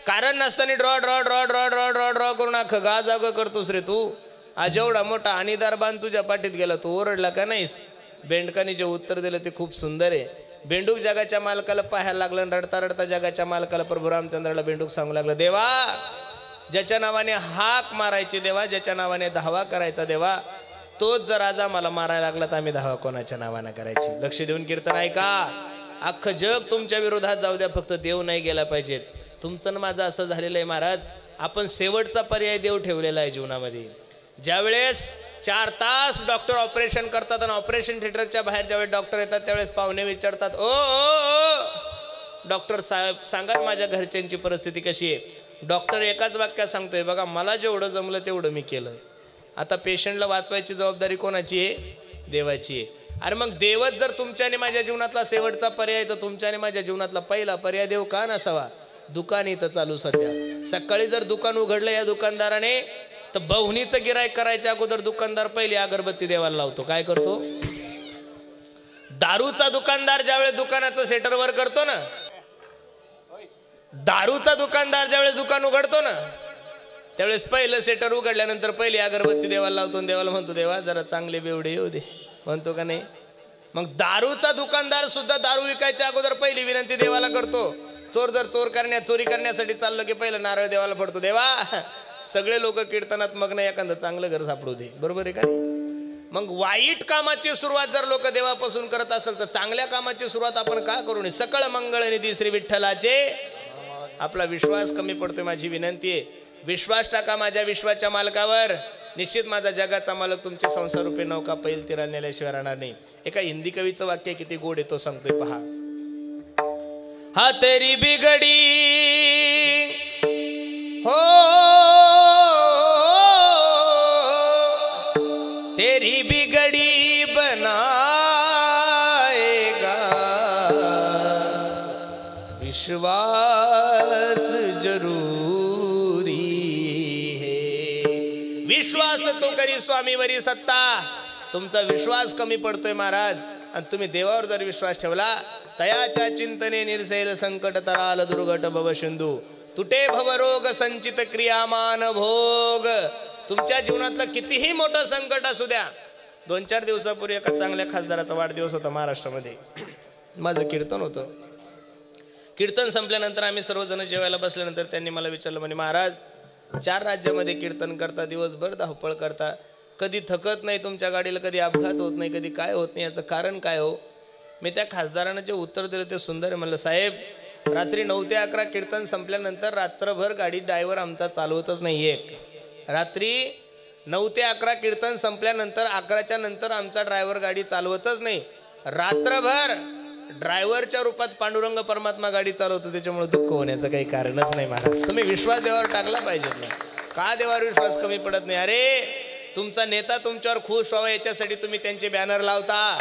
कारण नसताना draw draw draw draw draw draw draw करून अख्खं गाजाग करतोस रे तू. आज एवढा मोठा आणीदार बाण तुझ्या पाठीत गेला, तू ओरडला का नाहीस? बेंडकाने जे उत्तर दिलं ते खूप सुंदर आहे. बेंडूक जगाच्या मालकाला पाहायला लागला, रडता रडता जगाच्या मालकाला प्रभू रामचंद्राला बेंडूक सांगू लागला, देवा ज्याच्या नावाने हाक मारायची देवा, ज्याच्या नावाने धावा करायचा देवा, तोच जर आज आम्हाला मारायला लागला तर आम्ही धावा कोणाच्या नावाने करायची? लक्ष देऊन कीर्तन ऐका. अख्खं जग तुमच्या विरोधात जाऊ द्या, फक्त देव नाही गेला पाहिजेत. तुमचं आणि माझं असं झालेलं आहे महाराज, आपण शेवटचा पर्याय देव ठेवलेला आहे जीवनामध्ये. ज्यावेळेस 4 तास डॉक्टर ऑपरेशन करतात आणि ऑपरेशन थिएटरच्या बाहेर ज्यावेळेस डॉक्टर येतात त्यावेळेस पाहुणे विचारतात, ओ डॉक्टर साहेब सांगा माझ्या घरच्यांची परिस्थिती कशी आहे. डॉक्टर एकाच वाक्यात सांगतोय, बघा मला जेवढं जमलं तेवढं मी केलं. आता पेशंटला वाचवायची जबाबदारी कोणाची आहे? देवाची आहे. अरे मग देवच जर तुमच्या आणि माझ्या जीवनातला शेवटचा पर्याय, तर तुमच्या आणि माझ्या जीवनातला पहिला पर्याय देव का नसावा? दुकान इथं चालू सध्या. सकाळी जर दुकान उघडलं या दुकानदाराने, तर बहुनीचं गिराईक करायच्या अगोदर दुकानदार पहिली अगरबत्ती देवाला लावतो. काय करतो? दारूचा दुकानदार ज्यावेळेस दुकानाचं शेटर वर करतो ना, दारूचा दुकानदार ज्यावेळेस दुकान उघडतो ना, त्यावेळेस पहिलं शेटर उघडल्यानंतर पहिली अगरबत्ती देवाला लावतो आणि देवाला म्हणतो, देवा जरा चांगले बेवडे येऊ दे. म्हणतो का नाही? मग दारूचा दुकानदार सुद्धा दारू विकायच्या अगोदर पहिली विनंती देवाला करतो. चोर जर चोरी करण्यासाठी चाललं की पहिलं नारळ देवाला पडतो, देवा सगळे लोक कीर्तनात मग्न, एखादं चांगलं घर सापडू दे. बरोबर आहे का? मग वाईट कामाची सुरुवात जर लोक देवापासून करत असेल, तर चांगल्या कामाची सुरुवात आपण का करू नये? सकळ मंगळ निधी श्री विठ्ठलाचे. आपला विश्वास कमी पडतोय. माझी विनंती आहे, विश्वास टाका माझ्या विश्वाच्या मालकावर. निश्चित माझा जगाचा मालक तुमचे संसार रूपे नौका पैल तीराला नेल्याशिवाय राहणार नाही. एका हिंदी कवीचं वाक्य किती गोड येतो सांगतोय पहा. हा तेरी बिगडी हो तेरी बिगड़ी बनाएगा विश्वास जरूरी है. विश्वास तो करी स्वामीवरी सत्ता. तुमचा विश्वास कमी पडतोय महाराज, आणि तुम्ही देवावर जर विश्वास ठेवला, तयाच्या चिंतने निर्सेल संकट तराल दुर्घट भव सिंधू तुटे भवरोग संचित क्रियामान भोग. तुमच्या जीवनातलं कितीही मोठं संकट असू द्या. 2-4 दिवसापूर्वी एका चांगल्या खासदाराचा वाढदिवस होता महाराष्ट्रामध्ये. माझं कीर्तन होतं. कीर्तन संपल्यानंतर आम्ही सर्वजण जेवायला बसल्यानंतर त्यांनी मला विचारलं, म्हणे महाराज 4 राज्यामध्ये कीर्तन करता, दिवसभर धावपळ करता, कधी थकत नाही तुमच्या गाडीला, कधी अपघात होत नाही, कधी काय होत नाही, याचं कारण काय हो? मी त्या खासदारानं जे उत्तर दिलं ते सुंदर आहे. म्हणलं साहेब, रात्री 9 ते 11 कीर्तन संपल्यानंतर रात्रभर गाडी ड्रायव्हर आमचा चालवतच नाही. एक रात्री 9 ते 11 कीर्तन संपल्यानंतर 11च्या नंतर आमचा ड्रायव्हर गाडी चालवतच नाही. रात्रभर ड्रायव्हरच्या रूपात पांडुरंग परमात्मा गाडी चालवतो. त्याच्यामुळे दुःख होण्याचं काही कारणच नाही महाराज. तुम्ही विश्वास देवावर टाकला पाहिजे ना. का देवावर विश्वास कमी पडत नाही? अरे तुमचा नेता तुमच्यावर खुश व्हावा याच्यासाठी तुम्ही त्यांचे बॅनर लावता.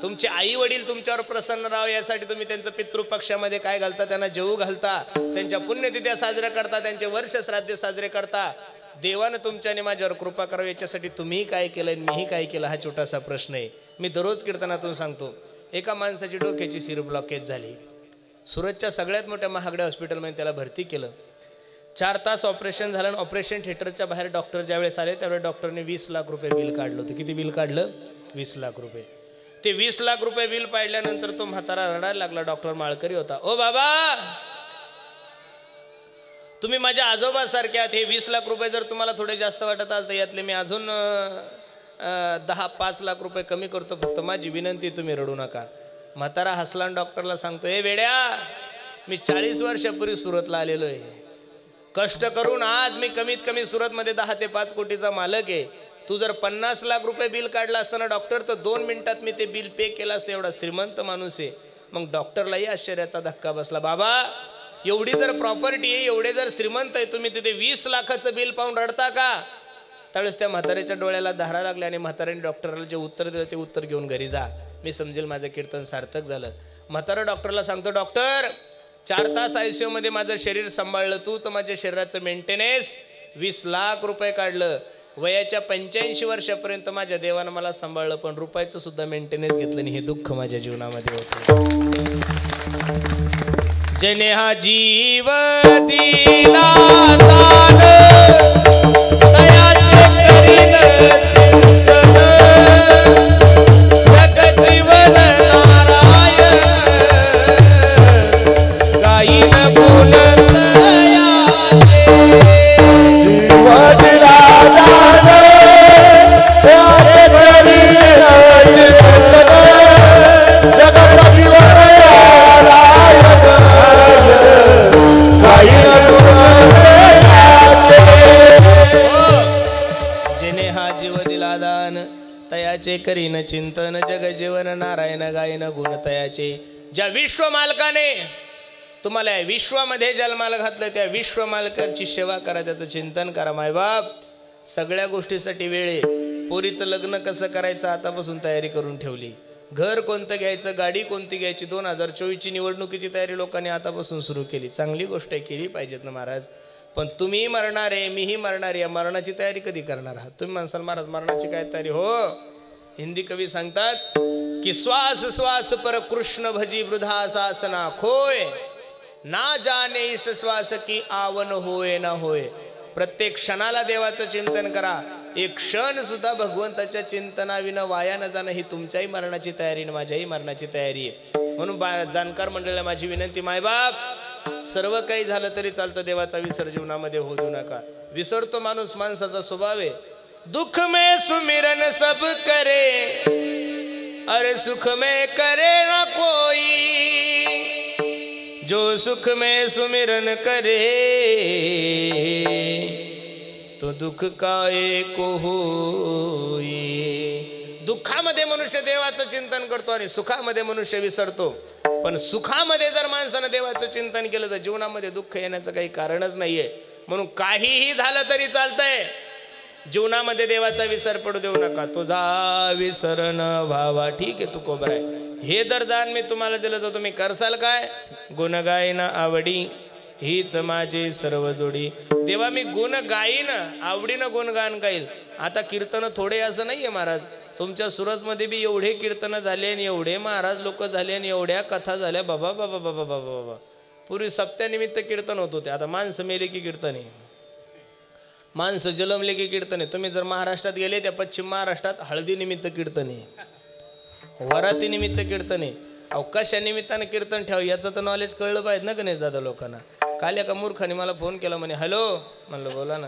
तुमचे आई वडील तुमच्यावर प्रसन्न राहावे यासाठी तुम्ही त्यांचं पितृपक्षामध्ये काय घालता? त्यांना जेवू घालता, त्यांच्या पुण्यतिथ्या साजऱ्या करता, त्यांचे वर्ष श्राद्ध साजरे करता. देवानं तुमच्याने माझ्यावर कृपा करावी याच्यासाठी तुम्ही काय केलं, मीही काय केलं, हा छोटासा प्रश्न आहे. मी दररोज कीर्तनातून सांगतो, एका माणसाची डोक्याची शिर ब्लॉकेज झाली. सुरतच्या सगळ्यात मोठ्या महागड्या हॉस्पिटलमध्ये त्याला भरती केलं. 4 तास ऑपरेशन झालं. ऑपरेशन थिएटरच्या बाहेर डॉक्टर ज्यावेळेस आले त्यावेळेस डॉक्टरने 20 लाख रुपये बिल काढलं होतं. किती बिल काढलं? 20 लाख रुपये. ते 20 लाख रुपये बिल पाडल्यानंतर तो म्हातारा रडायला लागला. डॉक्टर माळकरी होता. ओ बाबा, तुम्ही माझ्या आजोबासारखे आहात. हे 20 लाख रुपये जर तुम्हाला थोडे जास्त वाटत आलं तर यातले मी अजून 10-5 लाख रुपये कमी करतो. फक्त माझी विनंती, तुम्ही रडू नका. म्हातारा हसला आणि डॉक्टरला सांगतो, ए वेड्या, मी 40 वर्षापूर्वी सुरतला आलेलो आहे. कष्ट करून आज मी कमीत कमी सुरतमध्ये 10 ते 5 कोटीचा मालक आहे. तू जर 50 लाख रुपये बिल काढला असताना डॉक्टर, तर 2 मिनिटात मी ते बिल पे केलं असतं. एवढा श्रीमंत माणूस आहे. मग डॉक्टरलाही आश्चर्याचा धक्का बसला. बाबा, एवढी जर प्रॉपर्टी आहे, एवढे जर श्रीमंत आहे, तुम्ही तिथे 20 लाखाचं बिल पाहून रडता का? त्यावेळेस त्या म्हाताऱ्याच्या डोळ्याला धारा लागल्या आणि म्हाताऱ्याने डॉक्टरला जे उत्तर दिलं ते उत्तर घेऊन घरी जा, मी समजेल माझं कीर्तन सार्थक झालं. म्हातारा डॉक्टरला सांगतो, डॉक्टर 4 तास ICU मध्ये माझं शरीर सांभाळलं तू, तर माझ्या शरीराचं मेंटेनन्स 20 लाख रुपये काढलं. वयाच्या 85 वर्षापर्यंत माझ्या देवानं मला सांभाळलं, पण रुपयाचं सुद्धा मेंटेनन्स घेतलं नाही. हे दुःख माझ्या जीवनामध्ये होतं. जने हा जीव दिला दान, दयाचे करीन चिंतन, जग जीवन नारायण, गाईन गुण तयाचे. जीव दिला दान, दयाचे करीन चिंतन, जग जीवन तुझचे करीन चिंतन जग जीवन नारायण गायन गुणतयाचे. ज्या विश्व मालकाने तुम्हाला या विश्वामध्ये जन्माला घातलं त्या विश्व मालकाची सेवा करा, त्याचं चिंतन करा. मायबाप सगळ्या गोष्टीसाठी वेळ आहे. पोरीचं लग्न कसं करायचं आतापासून तयारी करून ठेवली. घर कोणतं घ्यायचं, गाडी कोणती घ्यायची, 2024ची निवडणुकीची तयारी लोकांनी आतापासून सुरू केली. चांगली गोष्ट आहे, केली पाहिजेत ना महाराज. पण तुम्हीही मरणार आहे, मीही मरणार आहे. या मरणाची तयारी कधी करणार आहात तुम्ही? म्हणसाल महाराज मरणाची काय तयारी? हो, हिंदी कवी सांगतात की श्वास श्वास पर कृष्ण भजी वृद्धा सासना खोय, ना जाने इस श्वास की आवन होय ना होय. प्रत्येक क्षणाला देवाचं चिंतन करा. एक क्षण सुद्धा भगवंताच्या चिंतनाविना वाया न जाणं ही तुमच्याही मरणाची तयारी आणि माझ्याही मरणाची तयारी आहे. म्हणून जाणकार मंडळीला माझी विनंती, मायबाप सर्व काही झालं तरी चालतं, देवाचा विसर जीवनामध्ये होऊ देऊ नका. विसरतो माणूस, माणसाचा स्वभाव आहे. दुःख में सुमिरन सब करे, अरे सुख में करे ना कोई, जो सुख में सुमिरन करे तो दुःख काय को होई. दुःखामध्ये मनुष्य देवाचं चिंतन करतो आणि सुखामध्ये मनुष्य विसरतो. पण सुखामध्ये जर माणसानं देवाचं चिंतन केलं तर जीवनामध्ये दुःख येण्याचं काही कारणच नाहीये. म्हणून काहीही झालं तरी चालतंय, जीवनामध्ये देवाचा विसर पडू देऊ नका. तुझा विसरण व्हावा. ठीक आहे, तू कोबरा आहे, हे जर दान मी तुम्हाला दिलं तर तुम्ही करसाल काय? गुण गायन आवडी हीच माझी सर्व जोडी. देवा मी गुण गाईन, आवडीनं गुणगान गाईल. आता कीर्तन थोडे असं नाहीये महाराज. तुमच्या सुरजमध्ये बी एवढे कीर्तन झाले आणि एवढे महाराज लोक झाले आणि एवढ्या कथा झाल्या. बाबा बाबा बाबा बाबा बाबा. पूर्वी सप्त्यानिमित्त कीर्तन होत होते, आता माणसं मेले की कीर्तन आहे, माणसं जलमले की कीर्तन आहे. तुम्ही जर महाराष्ट्रात गेले, त्या पश्चिम महाराष्ट्रात हळदी निमित्त कीर्तन आहे, वराती निमित्त कीर्तन आहे. अवकाशा निमित्तानं कीर्तन ठेवा, याचं तर नॉलेज कळलं पाहिजे ना गणेश दादा लोकांना. काल एका मूर्खाने मला फोन केला, म्हणे हॅलो. म्हणलं बोला ना.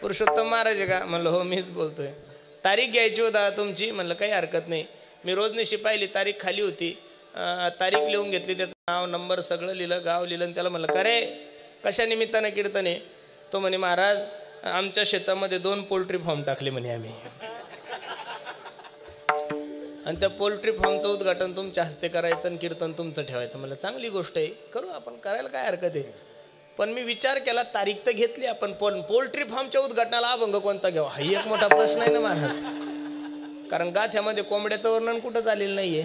पुरुषोत्तम महाराज आहे का? म्हणलं हो मीच बोलतोय. तारीख घ्यायची होता तुमची. म्हणलं काही हरकत नाही. मी रोजनिशी पाहिली, तारीख खाली होती, तारीख लिहून घेतली, त्याचं नाव नंबर सगळं लिहिलं, गाव लिहिलं. आणि त्याला म्हणलं का रे कशा निमित्तानं कीर्तन आहे? तो म्हणे महाराज आमच्या शेतामध्ये 2 पोल्ट्री फार्म टाकले म्हणे आम्ही, आणि त्या पोल्ट्री फार्मचं उद्घाटन तुमच्या हस्ते करायचं आणि कीर्तन तुमचं ठेवायचं. मला चांगली गोष्ट आहे, करू आपण, करायला काय हरकत आहे. पण मी विचार केला, तारीख तर घेतली आपण, पण पोल्ट्री फार्मच्या उद्घाटनाला अभंग कोणता घ्यावा हा एक मोठा प्रश्न आहे ना महाराज. कारण गाथ्यामध्ये कोंबड्याचं वर्णन कुठं झालेलं नाहीये,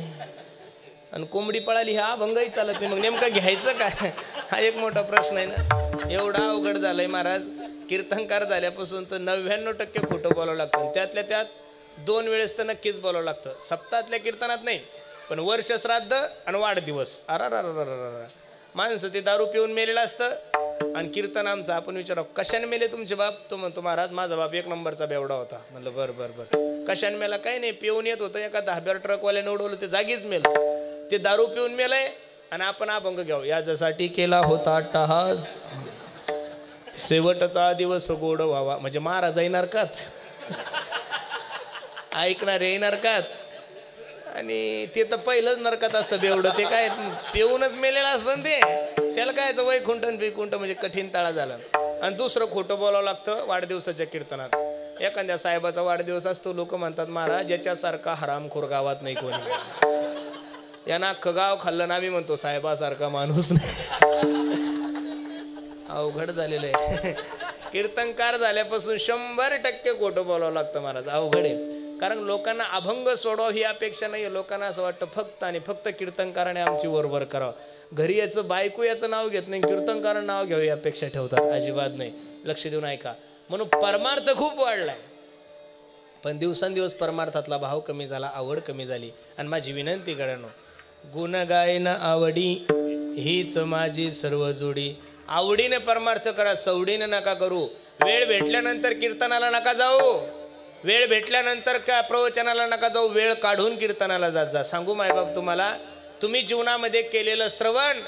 आणि कोंबडी पळाली हा अभंगही चालत नाही. मग नेमकं घ्यायचं काय हा एक मोठा प्रश्न आहे ना. एवढा अवघड झालंय महाराज. कीर्तनकार झाल्यापासून तर 99% खोटं बोलावं लागतं. त्यातल्या त्यात 2 वेळेस तर नक्कीच बोलावं लागतं. सप्ताहातल्या कीर्तनात नाही, पण वर्ष श्राद्ध आणि वाढदिवस. अरा माणसं ते दारू पिऊन मेलेलं असतं आणि कीर्तन आमचं. आपण विचारावं कशाने मेले तुमचे बाप? तो म्हणतो महाराज माझा बाप 1 नंबरचा बेवडा होता. म्हणलं बरं बरं बरं. कशाने मेला? काही नाही, पिऊन येत होतं, एका 10 ट्रकवाल्याने उडवलं, ते जागीच मेलं. ते दारू पिऊन मेलंय आणि आपण अभंग घ्यावं. याच्यासाठी केला होता अट्टहास, शेवटचा दिवस गोड व्हावा. म्हणजे महाराज येणार कात, ऐकणार येणार कात. आणि ते तर पहिलंच नरकात असतं बेवडं. ते काय पिऊनच मेलेलं असतं ते, त्याला काय वैकुंठ बिकुंठ म्हणजे कठीण ताळा झाला. आणि दुसरं खोटं बोलावं लागतं वाढदिवसाच्या कीर्तनात. एखाद्या साहेबाचा वाढदिवस असतो, लोक म्हणतात महाराज याच्यासारखा हरामखोर गावात नाही कोणी, यांना अख्खं गाव खाल्लं ना. आम्ही म्हणतो साहेबासारखा माणूस नाही. अवघड झालेलं आहे. कीर्तनकार झाल्यापासून 100% खोटं बोलावं लागतं महाराज. अवघड आहे. कारण लोकांना अभंग सोडवा ही अपेक्षा नाही. लोकांना असं वाटतं फक्त आणि फक्त कीर्तनकाराने आमची वरवर करावं. घरी याचं बायको याचं नाव घेत नाही, कीर्तनकारानं नाव घ्यावं ही अपेक्षा ठेवतात. अजिबात नाही. लक्ष देऊन ऐका. म्हणून परमार्थ खूप वाढलाय, पण दिवसांदिवस परमार्थातला भाव कमी झाला, आवड कमी झाली. आणि माझी विनंती करणं, गुण गायन आवडी हीच माझी सर्व जोडी. आवडीने परमार्थ करा, सवडीने नका करू. वेळ भेटल्यानंतर कीर्तनाला नका जाऊ, वेळ भेटल्यानंतर का प्रवचनाला नका जाऊ, वेळ काढून कीर्तनाला जात जा. सांगू मायबाप तुम्हाला, तुम्ही जीवनामध्ये केलेलं श्रवण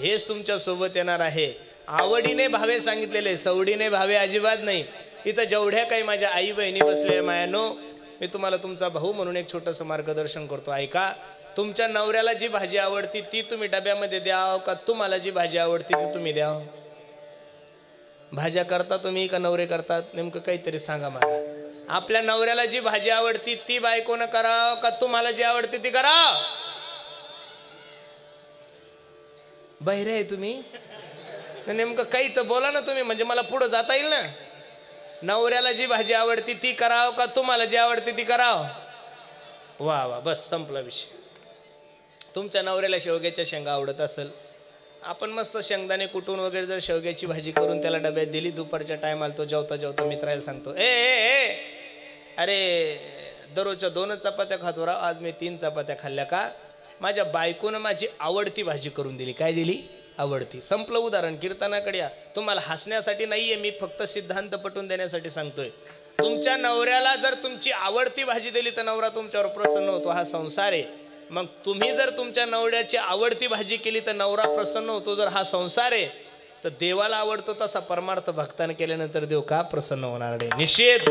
हेच तुमच्या सोबत येणार आहे. आवडीने भावे सांगितलेले, सवडीने भावे अजिबात नाही. इथं जेवढ्या काही माझ्या आई बहिणी बसलेल्या मायानो, मी तुम्हाला तुमचा भाऊ म्हणून एक छोटंसं मार्गदर्शन करतो. ऐका, तुमच्या नवऱ्याला जी भाजी आवडती ती तुम्ही डब्यामध्ये द्याव का तुम्हाला जी भाजी आवडती ती तुम्ही द्याव? भाज्या करता तुम्ही का नवरे करतात? नेमकं काहीतरी सांगा मला. आपल्या नवऱ्याला जी भाजी आवडती ती बायकोनं कराव का तुम्हाला जी आवडते ती कराव? बहिरे आहे तुम्ही? नेमकं काही तर बोला ना तुम्ही, म्हणजे मला पुढे जाता येईल ना. नवऱ्याला जी भाजी आवडती ती कराव का तुम्हाला जी आवडते ती कराव? वा वा, बस संपला विषय. तुमच्या नवऱ्याला शेवग्याच्या शेंगा आवडत असेल, आपण मस्त शेंगदाणे कुटून वगैरे जर शेवग्याची भाजी करून त्याला डब्यात दिली, दुपारच्या टायमाला तो जेवता जेवता मित्राला सांगतो, ए अरे दररोजच्या 2 चपात्या खातो राव, आज मी 3 चपात्या खाल्ल्या का? माझ्या बायकोनं माझी आवडती भाजी करून दिली. काय दिली? आवडती. संपलं उदाहरण. कीर्तनाकडे या. तुम्हाला हसण्यासाठी नाहीये, मी फक्त सिद्धांत पटवून देण्यासाठी सांगतोय. तुमच्या नवऱ्याला जर तुमची आवडती भाजी दिली तर नवरा तुमच्यावर प्रसन्न होतो, हा संसार आहे. मग तुम्ही जर तुमच्या नवऱ्याची आवडती भाजी केली तर नवरा प्रसन्न होतो, जर हा संसार आहे. तर देवाला आवडतो तसा परमार्थ भक्ताने केल्यानंतर देव का प्रसन्न होणार नाही? निश्चित.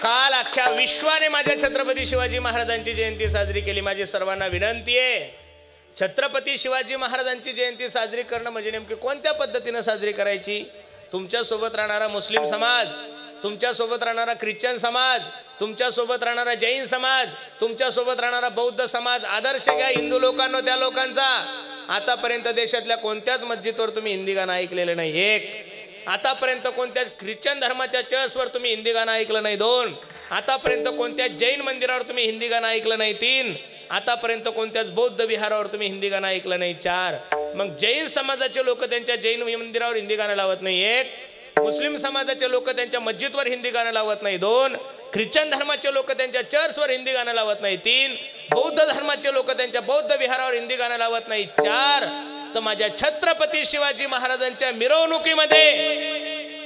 काल अख्ख्या विश्वाने माझ्या छत्रपती शिवाजी महाराजांची जयंती साजरी केली. माझी सर्वांना विनंती आहे, छत्रपती शिवाजी महाराजांची जयंती साजरी करणं म्हणजे नेमकी कोणत्या पद्धतीनं साजरी करायची? तुमच्यासोबत राहणारा मुस्लिम समाज, तुमच्यासोबत राहणारा ख्रिश्चन समाज, तुमच्यासोबत राहणारा जैन समाज, तुमच्यासोबत राहणारा बौद्ध समाज, आदर्श घ्या हिंदू लोकांना, त्या लोकांचा. आतापर्यंत देशातल्या कोणत्याच मस्जिदवर तुम्ही हिंदी गाणं ऐकलेलं नाही. 1. आतापर्यंत कोणत्याच ख्रिश्चन धर्माच्या चर्चवर तुम्ही हिंदी गाणं ऐकलं नाही. 2. आतापर्यंत कोणत्याच जैन मंदिरावर तुम्ही हिंदी गाणं ऐकलं नाही. 3. आतापर्यंत कोणत्याच बौद्ध विहारावर तुम्ही हिंदी गाणं ऐकलं नाही. 4. मग जैन समाजाचे लोक त्यांच्या जैन मंदिरावर हिंदी गाणं लावत नाही. 1. मुस्लिम समाजाचे लोक त्यांच्या मस्जिदवर हिंदी गाणं लावत नाही. 2. ख्रिश्चन धर्माचे लोक त्यांच्या चर्चवर हिंदी गाणं लावत नाही. 3. बौद्ध धर्माचे लोक त्यांच्या बौद्ध विहारावर हिंदी गाणं लावत नाही. 4. तर माझ्या छत्रपती शिवाजी महाराजांच्या मिरवणुकीमध्ये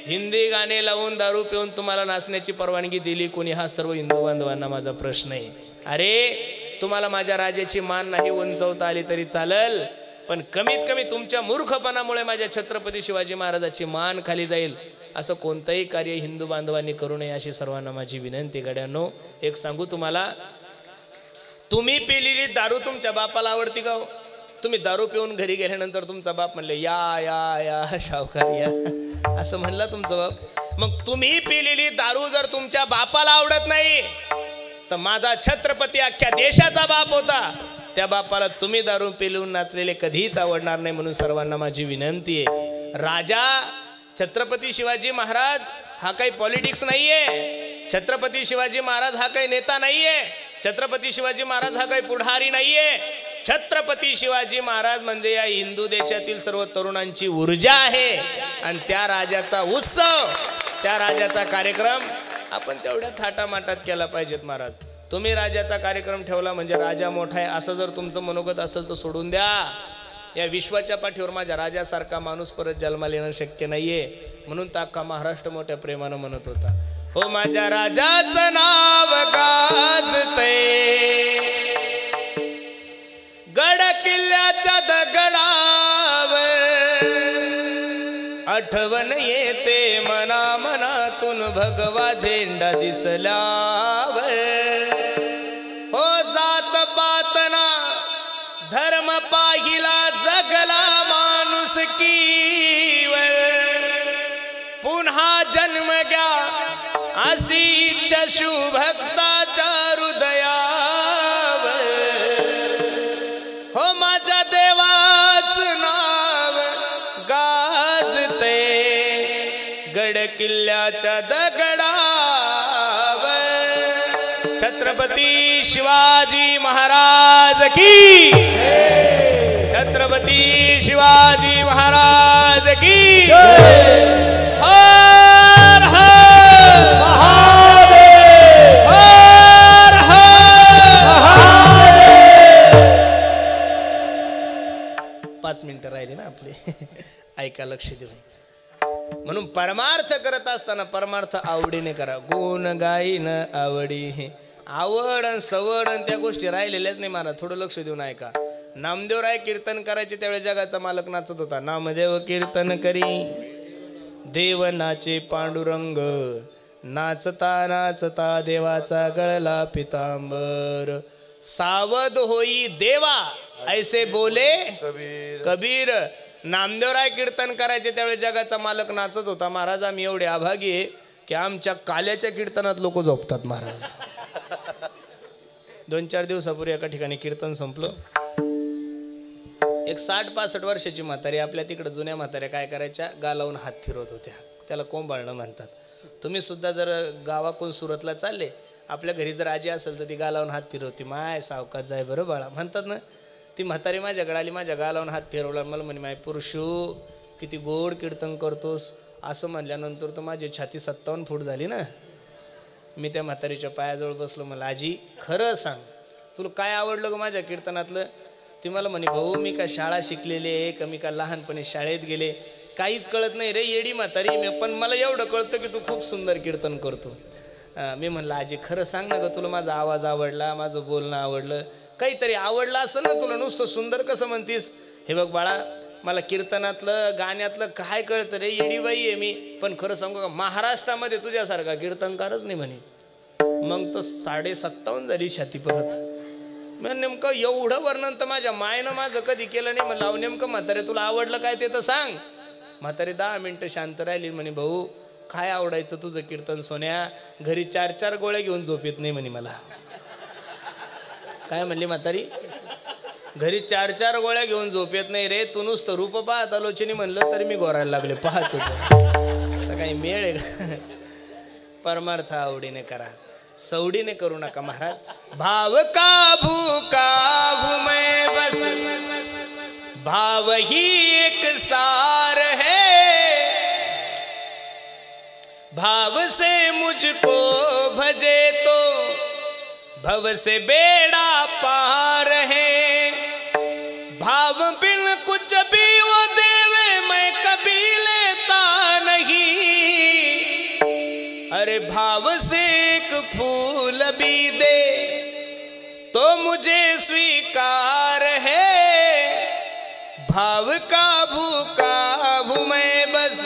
हिंदी गाणे लावून दारू पिऊन तुम्हाला नाचण्याची परवानगी दिली कोणी? हा सर्व हिंदू बांधवांना माझा प्रश्न आहे. अरे तुम्हाला माझ्या राजाची मान नाही उंचवता आली तरी चालेल, पण कमीत कमी तुमच्या मूर्खपणामुळे माझ्या छत्रपती शिवाजी महाराजाची मान खाली जाईल असं कोणतंही कार्य हिंदू बांधवांनी करू नये अशी सर्वांना माझी विनंती. गड्यांनो, एक सांगू तुम्हाला, तुम्ही पिलेली दारू तुमच्या बापाला आवडती का? तुम्ही दारू पिऊन घरी गेल्यानंतर तुमचा बाप म्हणले या या या शावकार या असं म्हणला तुमचा बाप. मग तुम्ही पिलेली दारू जर तुमच्या बापाला आवडत नाही तर माझा छत्रपती अख्ख्या देशाचा बाप होता, त्या बापाला तुम्ही दारू पिऊन नाचलेले कधीच आवडणार नाही. म्हणून सर्वांना माझी विनंती आहे, राजा छत्रपती शिवाजी महाराज हा काही पॉलिटिक्स नाहीये. छत्रपती शिवाजी महाराज हा काही नेता नाहीये. छत्रपती शिवाजी महाराज हा काही पुढारी नाहीये. छत्रपती शिवाजी महाराज म्हणजे या हिंदू देशातील सर्व तरुणांची ऊर्जा आहे. आणि त्या राजाचा उत्सव, त्या राजाचा कार्यक्रम आपण तेवढ्या थाटामाटात केला पाहिजेत. महाराज, तुम्ही राजाचा कार्यक्रम ठेवला म्हणजे राजा मोठा आहे असं जर तुमचं मनोगत असेल तर सोडून द्या. या विश्वाच्या पाठीवर माझ्या राजासारखा माणूस परत जन्माला येणं शक्य नाहीये. म्हणून अख्खा महाराष्ट्र मोठ्या प्रेमानं म्हणत होता, हो माझ्या राजाचं नाव गाजतंय, गड किल्ल्याच्या दगडावर आठवण येते मना मनातून भगवा झेंडा दिसल्यावर. हो जात पातना धर्म पाहिला जगला माणुसकीवर, पुन्हा जन्म घ्या अशी इच्छा शिवभक्ताच्या हृदयावर. हो माझ्या देवाचं नाव गाजते गड किल्ल्याच्या दगडावर. छत्रपती शिवाजी महाराज की, छत्रपती शिवाजी महाराज की. हर हर महादेव, हर हर महादेव. 5 मिनिटं राहिले ना आपले, ऐका लक्ष देऊन. म्हणून परमार्थ करत असताना परमार्थ आवडीने करा. गुण गाईन आवडी, आवड सवड त्या गोष्टी राहिलेल्याच नाही. मला थोडं लक्ष देऊन ऐका. नामदेवराय कीर्तन करायचे त्यावेळेस जगाचा मालक नाचत होता. नामदेव कीर्तन करी देव नाचे पांडुरंग, नाचता नाचता देवाचा गळला पितांबर. सावध होई देवा ऐसे बोले कबीर. नामदेवराय कीर्तन करायचे त्यावेळेस जगाचा मालक नाचत होता. महाराज आम्ही एवढे अभागी आहे की आमच्या काल्याच्या कीर्तनात लोक झोपतात महाराज. 2-4 दिवसापूर्वी एका ठिकाणी कीर्तन संपलं. एक 60-65 वर्षाची म्हातारी, आपल्या तिकडं जुन्या म्हाताऱ्या काय करायच्या, गालावून हात फिरवत होत्या. त्याला कोंबाळणं म्हणतात. तुम्ही सुद्धा जर गावाकडून सुरतला चालले, आपल्या घरी जर आजी असेल तर ती गालावून हात फिरवते. माय सावकाश जाय बरं बाळा म्हणतात ना. ती म्हातारी माझ्याकडे आली, माझ्या गालावून हात फिरवला. मला म्हणे, माय पुरुषू किती गोड कीर्तन करतोस. असं म्हणल्यानंतर तर माझी छाती 57 फूट झाली ना. मी त्या म्हातारीच्या पायाजवळ बसलो. मला, आजी खरं सांग, तुला काय आवडलं ग माझ्या कीर्तनातलं. ती मला म्हणे, भाऊ मी का शाळा शिकलेली आहे का, मी का लहानपणी शाळेत गेले, काहीच कळत नाही रे, येडी म्हातारी मी, पण मला एवढं कळतं की तू खूप सुंदर कीर्तन करतो. मी म्हणलं, आजी खरं सांग ना ग, तुला माझा आवाज आवडला, माझं बोलणं आवडलं, काहीतरी आवडलं असेल ना तुला, नुसतं सुंदर कसं म्हणतीस. हे बघ बाळा, मला कीर्तनातलं गाण्यातलं काय कळतं रे, येडीबाई आहे मी, पण खरं सांगू का, महाराष्ट्रामध्ये तुझ्यासारखा कीर्तनकारच नाही म्हणे. मग तर 57.5 झाली छाती परत. मग नेमकं एवढं वर्णन तर माझ्या मायनं माझं कधी केलं नाही. म्हणलं, नेमकं म्हातारे तुला आवडलं काय ते तर सांग. म्हातारे 10 मिनिटं शांत राहिली. म्हणे, भाऊ काय आवडायचं तुझं कीर्तन सोन्या, घरी 4-4 गोळ्या घेऊन झोप येत नाही म्हणे मला. काय म्हणली म्हातारी, घरी 4-4 गोळ्या घेऊन झोप येत नाही रे, तू नुसतं रूप पाहत आलोचनी म्हणलं तरी मी गोरायला लागले. पाहत तुझं काही मेळ आहे का. परमार्थ आवडीने करा, सवडीने करू नका महाराज. भाव का भूका मैं बस, भाव ही एक सार है, भाव से मुझको भजे तो भव से बेड़ा पार है, भाव बिन कुछ भी वो देवे मैं कभी लेता नहीं, अरे भाव से एक फूल भी दे तो मुझे स्वीकार है, भाव का भूका हूँ मैं बस,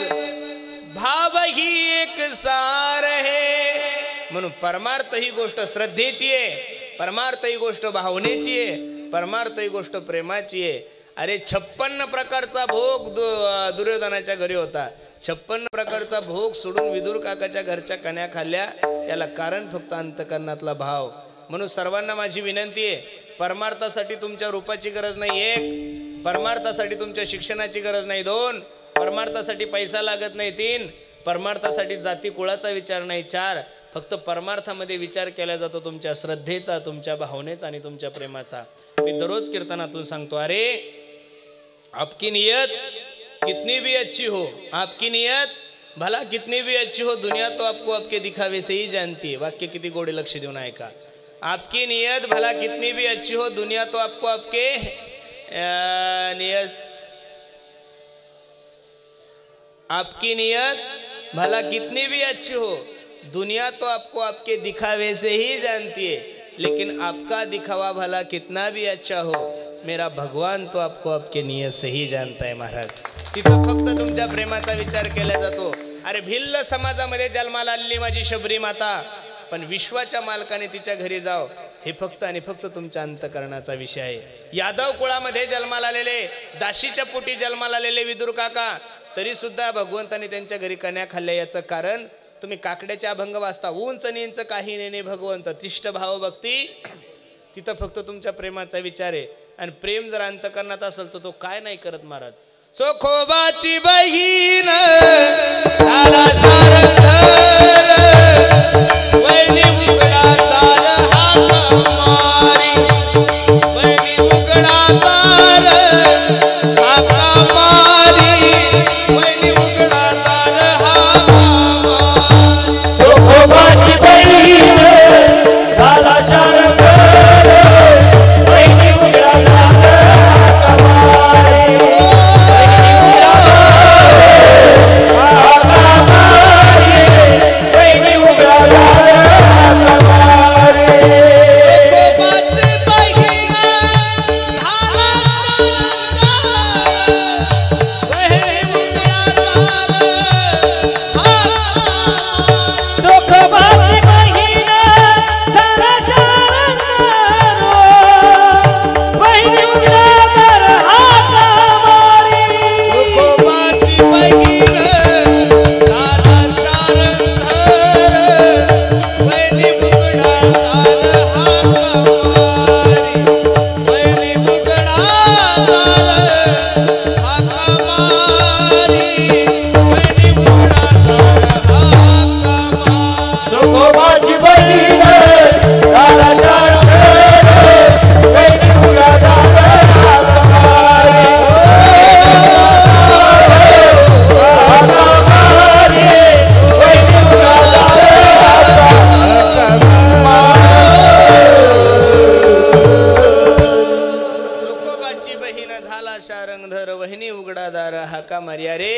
भाव ही एक सार है. म्हणून परमार्थ ही गोष्ट श्रद्धेची आहे, परमार्थ ही गोष्ट भावनेची आहे, परमार्थ ही गोष्ट प्रेमाची आहे. अरे 56 प्रकारचा भोग दुर्योधनाच्या घरी होता. 56 प्रकारचा भोग सोडून विदुर काकाच्या घरच्या कन्या खाल्ल्या. याला कारण फक्त अंतकरणातला भाव. म्हणून सर्वांना माझी विनंती आहे, परमार्थासाठी तुमच्या रूपाची गरज नाही 1, परमार्थासाठी तुमच्या शिक्षणाची गरज नाही 2, परमार्थासाठी पैसा लागत नाही 3, परमार्थासाठी जाती कुळाचा विचार नाही 4. फक्त परमार्थामध्ये विचार केला जातो तुमच्या श्रद्धेचा, तुमच्या भावनेचा आणि तुमच्या प्रेमाचा. मी दररोज कीर्तनातून सांगतो, अरे आपकी नियत कितनी भी अच्छी हो, आपकी नियत भला कितनी भी अच्छी हो, दुनिया तो आपको आपके दिखावे से ही जानती है. वाक्य किती गोडे, लक्ष देऊन ऐका. आपकी नियत भला कितनी भी अच्छी हो, दुनिया तो आपको आपके नियत, आपकी नियत भला कितनी भी अच्छी हो, दुनिया तो आपको आपके दिखावे से ही जानती है, लेकिन आपका दिखावा भला कितना भी अच्छा हो, मेरा भगवान तो आपको आपके नियत से ही जानता है महाराज. तिथं फक्त तुमच्या प्रेमाचा विचार केला जातो. अरे भिल्ल समाजामध्ये जन्माला आलेली माझी शबरी माता, पण विश्वाच्या मालकाने तिच्या घरी जाव, हे फक्त आणि फक्त तुमच्या अंतकरणाचा विषय आहे. यादव कुळामध्ये जन्माला आलेले, दाशीच्या पोटी जन्माला आलेले विदुर काका, तरी सुद्धा भगवंताने त्यांच्या घरी कन्या खाल्ल्या. याचं कारण तुम्ही काकड्याचे अभंग वाचता, उंच नींच काही नेणे भगवंत, तिष्ठ भाव भक्ती, तिथं फक्त तुमच्या प्रेमाचा विचार आहे. आणि प्रेम जर अंतकरणात असेल तर तो काय नाही करत महाराज. चोखोबाची बहीण आला सारथ, वैनी उघडा तार हाक मारी, वैनी उघडा तार हाक मारी, वैनी उघडा तार हाक मारी. चोखोबाची बहीण झाला शारद, वैनी उघडा तार हाक मारी, वैनी उघडा तार हाक मारी. हाका मार्या रे.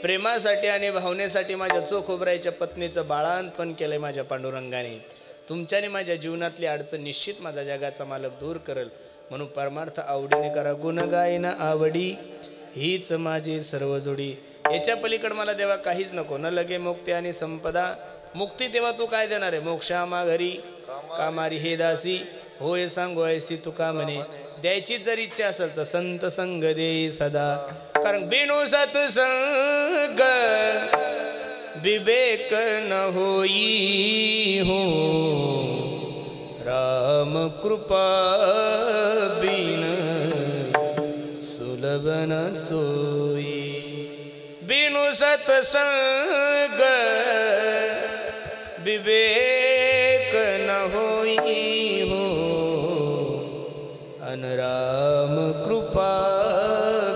प्रेमासाठी आणि भावनेसाठी माझ्या चोख उभरायच्या पत्नीचं बाळांतपण केलंय माझ्या पांडुरंगाने. तुमच्याने माझ्या जीवनातली अडचण निश्चित माझा जगाचा मालक दूर करेल. म्हणून परमार्थ आवडीने करा गुण गायना आवडी हीच माझी सर्व जोडी. याच्या पलीकडे मला देवा काहीच नको. न लगे मुक्ती आणि संपदा. मुक्ती तेव्हा तू काय देणार आहे. मोक्षामा घरी कामारी हे दासी होय सांगो ऐसी तुका म्हणे. द्यायची जर इच्छा असेल तर संत संग दे सदा. कारण बिनु सत्संग विवेक न होई हो. राम कृपा बिन सुलभ न सोई. बिनु सत्संग विवेक न होई हो. अनराम कृपा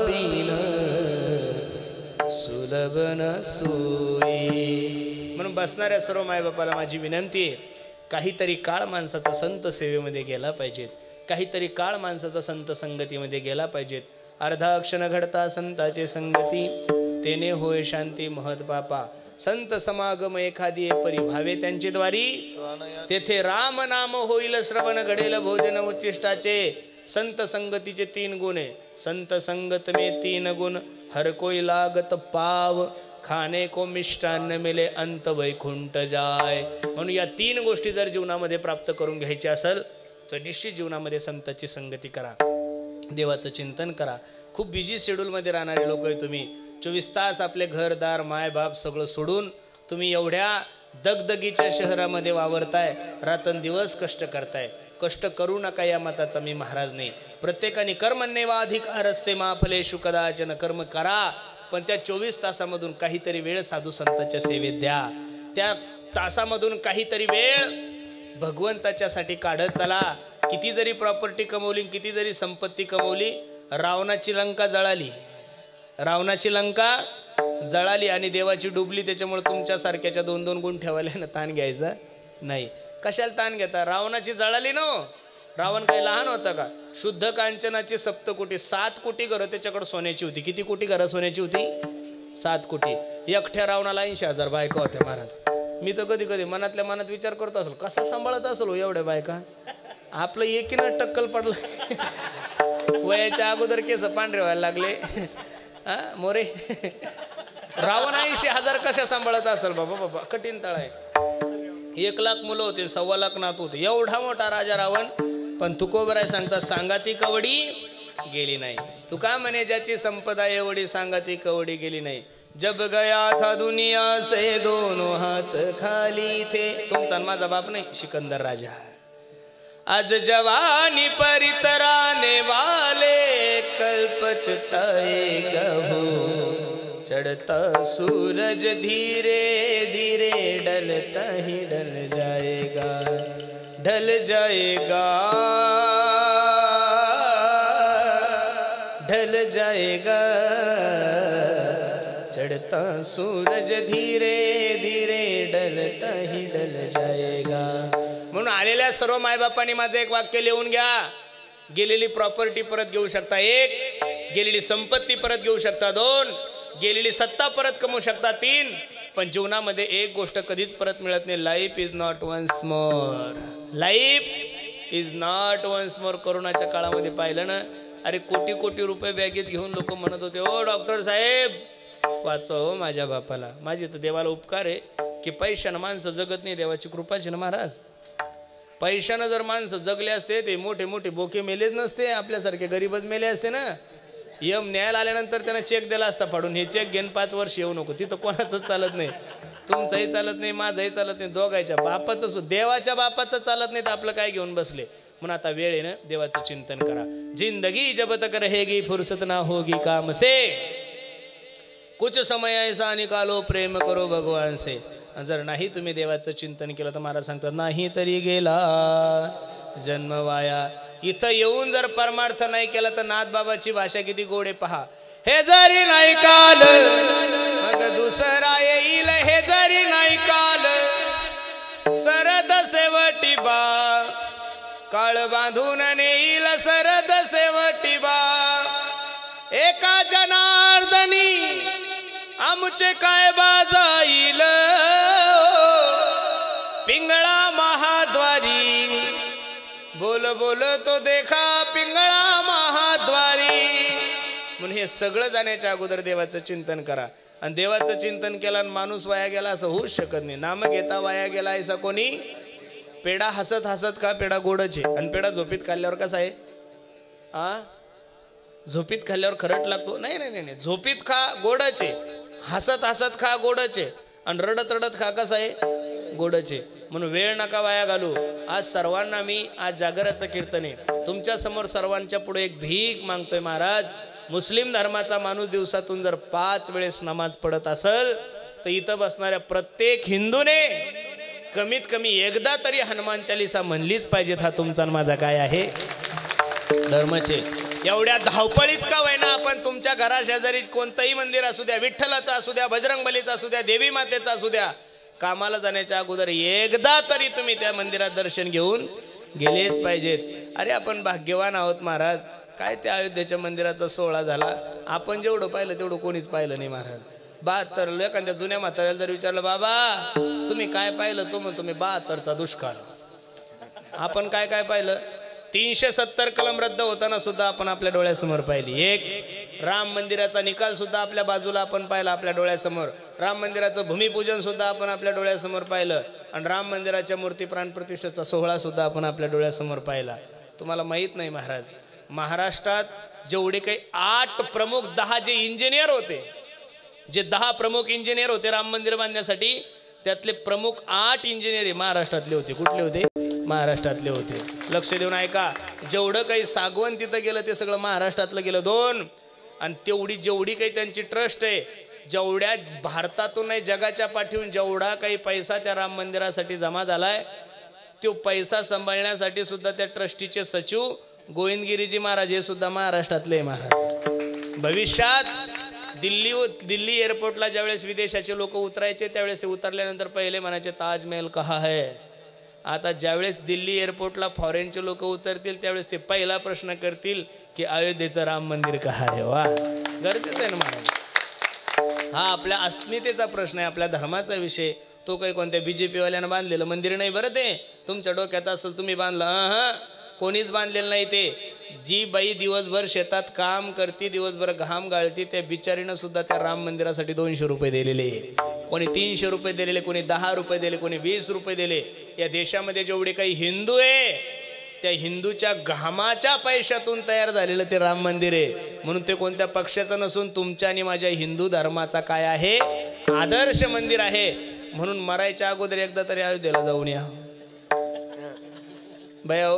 बिन सुलभ न सोई. म्हणून बसणाऱ्या सर्व मायबापाला माझी विनंती आहे, काहीतरी काळ माणसाचा संत सेवेमध्ये गेला पाहिजेत. काहीतरी काळ माणसाचा संत संगतीमध्ये गेला पाहिजेत. अर्धा क्षण घडता संताचे संगती तेने होय शांती महत पापा. संत समागम एखादी परी भावे त्यांची द्वारी. तेथे राम नाम होईल श्रवण घडेल भोजन उच्चिष्टाचे. संत संगतीचे 3 गुण आहे. संत संगत में 3 गुण हर कोई लागत पाव. खाने को मिष्टान्न मिले अंत वैकुंठ जाय. म्हणून या 3 गोष्टी जर जीवनामध्ये प्राप्त करून घ्यायची असेल तर निश्चित जीवनामध्ये संताची संगती करा. देवाचं चिंतन करा. खूप बिझी शेड्यूलमध्ये राहणारे लोक आहे तुम्ही. 24 तास आपले घरदार मायबाप सगळं सोडून तुम्ही एवढ्या दगदगीच्या शहरामध्ये वावरताय. रात्रंदिवस कष्ट करताय. कष्ट करू नका या मताचा मी महाराज नाही. प्रत्येकाने कर्मण्येवा अधिकार असते माफलेषु कदाचन. कर्म करा पण त्या 24 तासामधून काहीतरी वेळ साधू संतांच्या सेवेत द्या. त्या तासामधून काहीतरी वेळ भगवंताच्यासाठी काढत चला. किती जरी प्रॉपर्टी कमवली, किती जरी संपत्ती कमवली, रावणाची लंका जळाली. रावणाची लंका जळाली आणि देवाची डुबली. त्याच्यामुळे तुमच्यासारख्याच्या 2-2 गुण ठेवायला ताण घ्यायचा नाही. कशाला ताण घेता. रावणाची जळाली ना. रावण काही लहान होता का. शुद्ध कांचनाची 7 कोटी 7 कोटी घरं त्याच्याकडे सोन्याची होती. किती कोटी घरं सोन्याची होती. 7 कोटी. एकट्या रावणाला 80,000 बायका होत्या महाराज. मी तर कधी कधी मनातल्या मनात विचार करत असलो कसा सांभाळत असलो एवढ्या बायका. आपलं एकीनं टक्कल पडलं. वयाच्या अगोदर केस पांढरे व्हायला लागले. हा मोरे. रावण 80,000 कशा सांभाळत असेल बाबा. बाबा कठीण तळ आहे. 1 लाख मुलं होते, 1.25 लाख नातू होते. एवढा मोठा राजा रावण. पण तुकोबराय सांगतात सांगाती कवडी गेली नाही. तुका म्हणे ज्याची संपदा एवढी सांगाती कवडी गेली नाही. जब गया था दुनिया से दोनों हाथ खाली थे. तुमचा माझा बाप नाही सिकंदर राजा. आज जवानी परितराने वाले कल पछताएगा हो. चढ़ता सूरज धीरे धीरे ढलता ही ढल जाएगा. ढल जाएगा ढल जाएगा. चढ़ता सूरज धीरे धीरे ढलता ही ढल जाएगा. म्हणून आलेल्या सर्व मायबापांनी माझं एक वाक्य लिहून घ्या. गेलेली प्रॉपर्टी परत घेऊ शकता 1. गेलेली संपत्ती परत घेऊ शकता 2. गेलेली सत्ता परत कमवू शकता 3. पण जीवनामध्ये एक गोष्ट कधीच परत मिळत नाही. Life is not once more. Life is not once more. कोरोनाच्या काळामध्ये पाहिलं ना. अरे कोटी कोटी रुपये बॅगेत घेऊन लोक म्हणत होते ओ डॉक्टर साहेब वाचवा हो माझ्या बापाला. माझी तर देवाला उपकार आहे की पैशानं माणसं जगत नाही. देवाची कृपाची ना महाराज. पैशानं जर माणसं जगले असते ते मोठे मोठे बोके मेलेच नसते. आपल्यासारखे गरीबच मेले असते ना. यम न्यायाला आल्यानंतर त्यांना चेक दिला असता फाडून. हे चेक घेऊन 5 वर्ष येऊ नको. तिथं कोणाचंच चालत नाही. तुमचंही चालत नाही, माझंही चालत नाही. दोघांच्या बापाचं देवाच्या बापाचं चालत नाही तर आपलं काय घेऊन बसले. म्हणून आता वेळ आहे ना देवाचं चिंतन करा. जिंदगी जब तक रहेगी फुर्सत ना होगी काम से. कुछ समय ऐसा निकालो प्रेम करो भगवान से. जर नाही तुम्ही देवाचं चिंतन केलं तर मला सांगतात नाही तरी गेला जन्म वाया. इथं येऊन जर परमार्थ नाही केला तर नाथ बाबाची भाषा किती गोड आहे पहा. हे जरी नाही काल मग दुसरा येईल. हे जरी नाही काल सरद शेवटी बा. काळ बांधून नेईल सरद शेवटी बा. एका जना जनार्दनी आमचे काय बाजाईल पिंगळा महाद्वारी बोल बोल तो देखा पिंगळा महाद्वारी. म्हणून हे सगळं जाण्याच्या अगोदर देवाचं चिंतन करा. आणि देवाचं चिंतन केलं आणि माणूस वाया गेला असं होऊच शकत नाही. नाम घेता वाया गेला ऐसा कोणी. पेढा हसत हसत खा पेढा गोडच आहे. आणि पेढा झोपीत खाल्ल्यावर कसा आहे झोपीत खाल्ल्यावर खरट लागतो. नाही नाही नाही झोपीत खा गोडच आहे. हसत हसत खा गोडच आहे. आणि रडत रडत खा कसा आहे गोडच आहे. म्हणून वेळ नका वाया घालू. आज सर्वांना मी आज जागराचं कीर्तन आहे तुमच्या समोर सर्वांच्या पुढे एक भीक मागतोय. महाराज मुस्लिम धर्माचा माणूस दिवसातून जर 5 वेळेस नमाज पडत असेल तर इथं बसणाऱ्या प्रत्येक हिंदूने कमीत कमी एकदा तरी हनुमान चालीसा म्हणलीच पाहिजेत. हा तुमचा आणि माझा काय आहे धर्माचे. एवढ्या धावपळीत का होईना आपण तुमच्या घराशेजारी कोणतंही मंदिर असू द्या, विठ्ठलाचं असू द्या, बजरंगबलीचं असू द्या, देवी मातेचं असू द्या, कामाला जाण्याच्या अगोदर एकदा तरी तुम्ही त्या मंदिरात दर्शन घेऊन गेलेच पाहिजेत. अरे आपण भाग्यवान आहोत महाराज. काय त्या अयोध्येच्या मंदिराचा सोहळा झाला आपण जेवढं पाहिलं तेवढं कोणीच पाहिलं नाही महाराज. 72 एखाद्या जुन्या म्हाताऱ्याला जर विचारलं बाबा तुम्ही काय पाहिलं तो म्हणतो मी 72चा दुष्काळ. आपण काय काय पाहिलं 370 कलम रद्द होताना सुद्धा आपण आपल्या डोळ्यासमोर पाहिली. एक राम मंदिराचा निकाल सुद्धा आपल्या बाजूला आपण पाहिला आपल्या डोळ्यासमोर. राम मंदिराचं भूमिपूजन सुद्धा आपण आपल्या डोळ्यासमोर पाहिलं. आणि राम मंदिराच्या मूर्ती प्राणप्रतिष्ठेचा सोहळा सुद्धा आपण आपल्या डोळ्यासमोर पाहिला. तुम्हाला माहीत नाही महाराज महाराष्ट्रात जेवढे काही 8 प्रमुख 10 जे इंजिनियर होते जे 10 प्रमुख इंजिनियर होते राम मंदिर बांधण्यासाठी त्यातले प्रमुख 8 इंजिनियर महाराष्ट्रातले होते. कुठले होते महाराष्ट्रातले होते. लक्ष देऊन ऐका. जेवढं काही सागवण तिथं गेलं ते सगळं महाराष्ट्रातलं गेलं 2. आणि तेवढी जेवढी काही त्यांची ट्रस्ट आहे जेवढ्या भारतातून नाही जगाच्या पाठीहून जेवढा काही पैसा त्या राम मंदिरासाठी जमा झालाय तो पैसा सांभाळण्यासाठी सुद्धा त्या ट्रस्टीचे सचिव गोविंदगिरीजी महाराज हे सुद्धा महाराष्ट्रातले महाराज. भविष्यात दिल्ली एअरपोर्टला ज्यावेळेस विदेशाचे लोक उतरायचे त्यावेळेस ते उतरल्यानंतर पहिले म्हणायचे ताजमहल कहा है. आता ज्यावेळेस दिल्ली एअरपोर्टला फॉरेनचे लोक उतरतील त्यावेळेस ते पहिला प्रश्न करतील की अयोध्येचं राम मंदिर कहा है. वा गरजेचं आहे ना महाराज. हा आपल्या अस्मितेचा प्रश्न आहे आपल्या धर्माचा विषय. तो काही कोणत्या BJP वाल्यानं बांधलेलं मंदिर नाही बरं. ते तुमच्या डोक्यात असेल तुम्ही बांधलं कोणीच बांधलेलं नाही. ते जी बाई दिवसभर शेतात काम करते दिवसभर घाम गाळती त्या बिचारीनं सुद्धा त्या राम मंदिरासाठी 200 रुपये दिलेले. कोणी 300 रुपये दिलेले, कोणी 10 रुपये दिले, कोणी 20 रुपये दिले. या देशामध्ये जेवढे काही हिंदू आहे त्या हिंदूच्या घामाच्या पैशातून तयार झालेलं ते राम मंदिर आहे. म्हणून ते कोणत्या पक्षाचं नसून तुमच्या आणि माझ्या हिंदू धर्माचा काय आहे आदर्श मंदिर आहे. म्हणून मरायच्या अगोदर एकदा तरी अयोध्येला जाऊन या बया.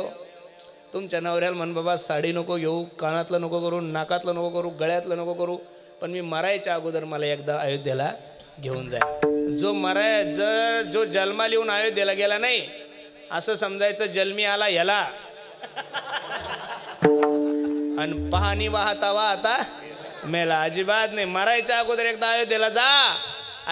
तुमच्या नवऱ्याला म्हण बाबा साडी नको घेऊ, कानातलं नको करू, नाकातलं नको करू, गळ्यातलं नको करू, पण मी मरायच्या अगोदर मला एकदा अयोध्येला घेऊन जाय. जो जन्माला येऊन अयोध्येला गेला नाही असं समजायचं जन्मी आला याला आणि पाहणी वाहता वाहता मेला. अजिबात नाही. मरायच्या अगोदर एकदा अयोध्येला जा.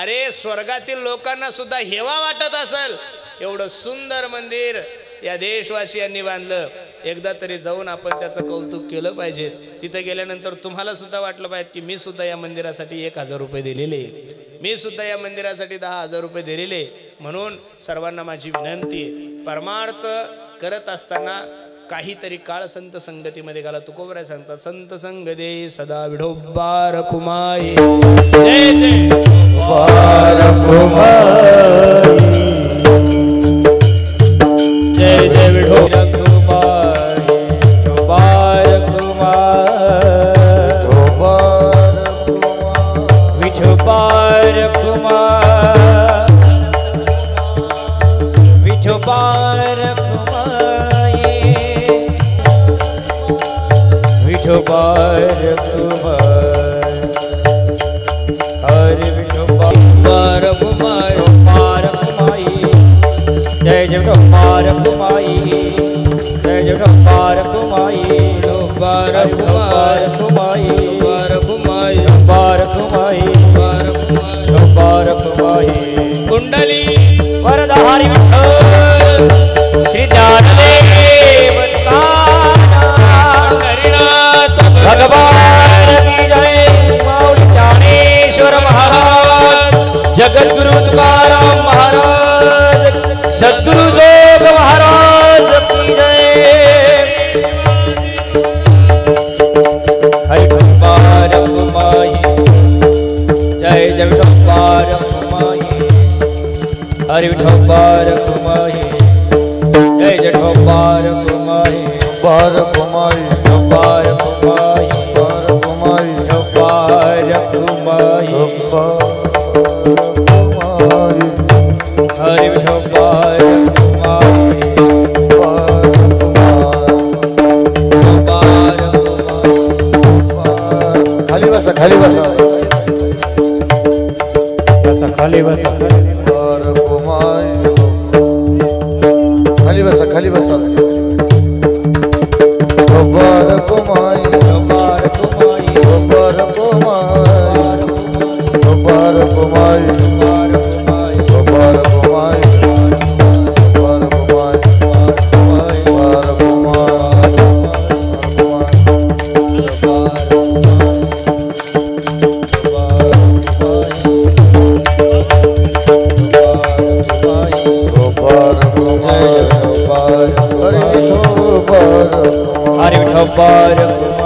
अरे स्वर्गातील लोकांना सुद्धा हेवा वाटत असेल एवढं सुंदर मंदिर या देशवासियांनी बांधलं. एकदा तरी जाऊन आपण त्याचं कौतुक केलं पाहिजे. तिथं गेल्यानंतर तुम्हाला सुद्धा वाटलं पाहिजे की मी सुद्धा या मंदिरासाठी 1000 रुपये दिलेले, मी सुद्धा या मंदिरासाठी 10,000 रुपये दिलेले. म्हणून सर्वांना माझी विनंती आहे परमार्थ करत असताना काहीतरी काळ संत संगतीमध्ये घाला. तुकोबराय सांगतात संत संग दे सदा विठोबार कुमाई. जय जय जय जय विठोबार जय जय कुमार कुमाई जय जय कुमार कुमाई कुमार कुमार कुमाई कुमार कुमाई कुमार कुमाई कुमार कुमार कुमाई कुंडली वरदारी विठ्ठल श्री ज्ञानदेव हरिनाथ भगवान की जय माऊली कुमाई जब्बार कुमाई जब्बार कुमाई जब्बार कुमाई जब्बार कुमाई हरि जब्बार कुमाई जब्बार खाली बसा खाली बसा बसा खाली बसा जब्बार कुमाई खाली बसा खाली बसा जब्बार कुमाई जब्बार कुमाई जब्बार कुमाई जब्बार कुमाई जब्बार कुमाई जब्बार कुमाई जब्बार हरि जब्बार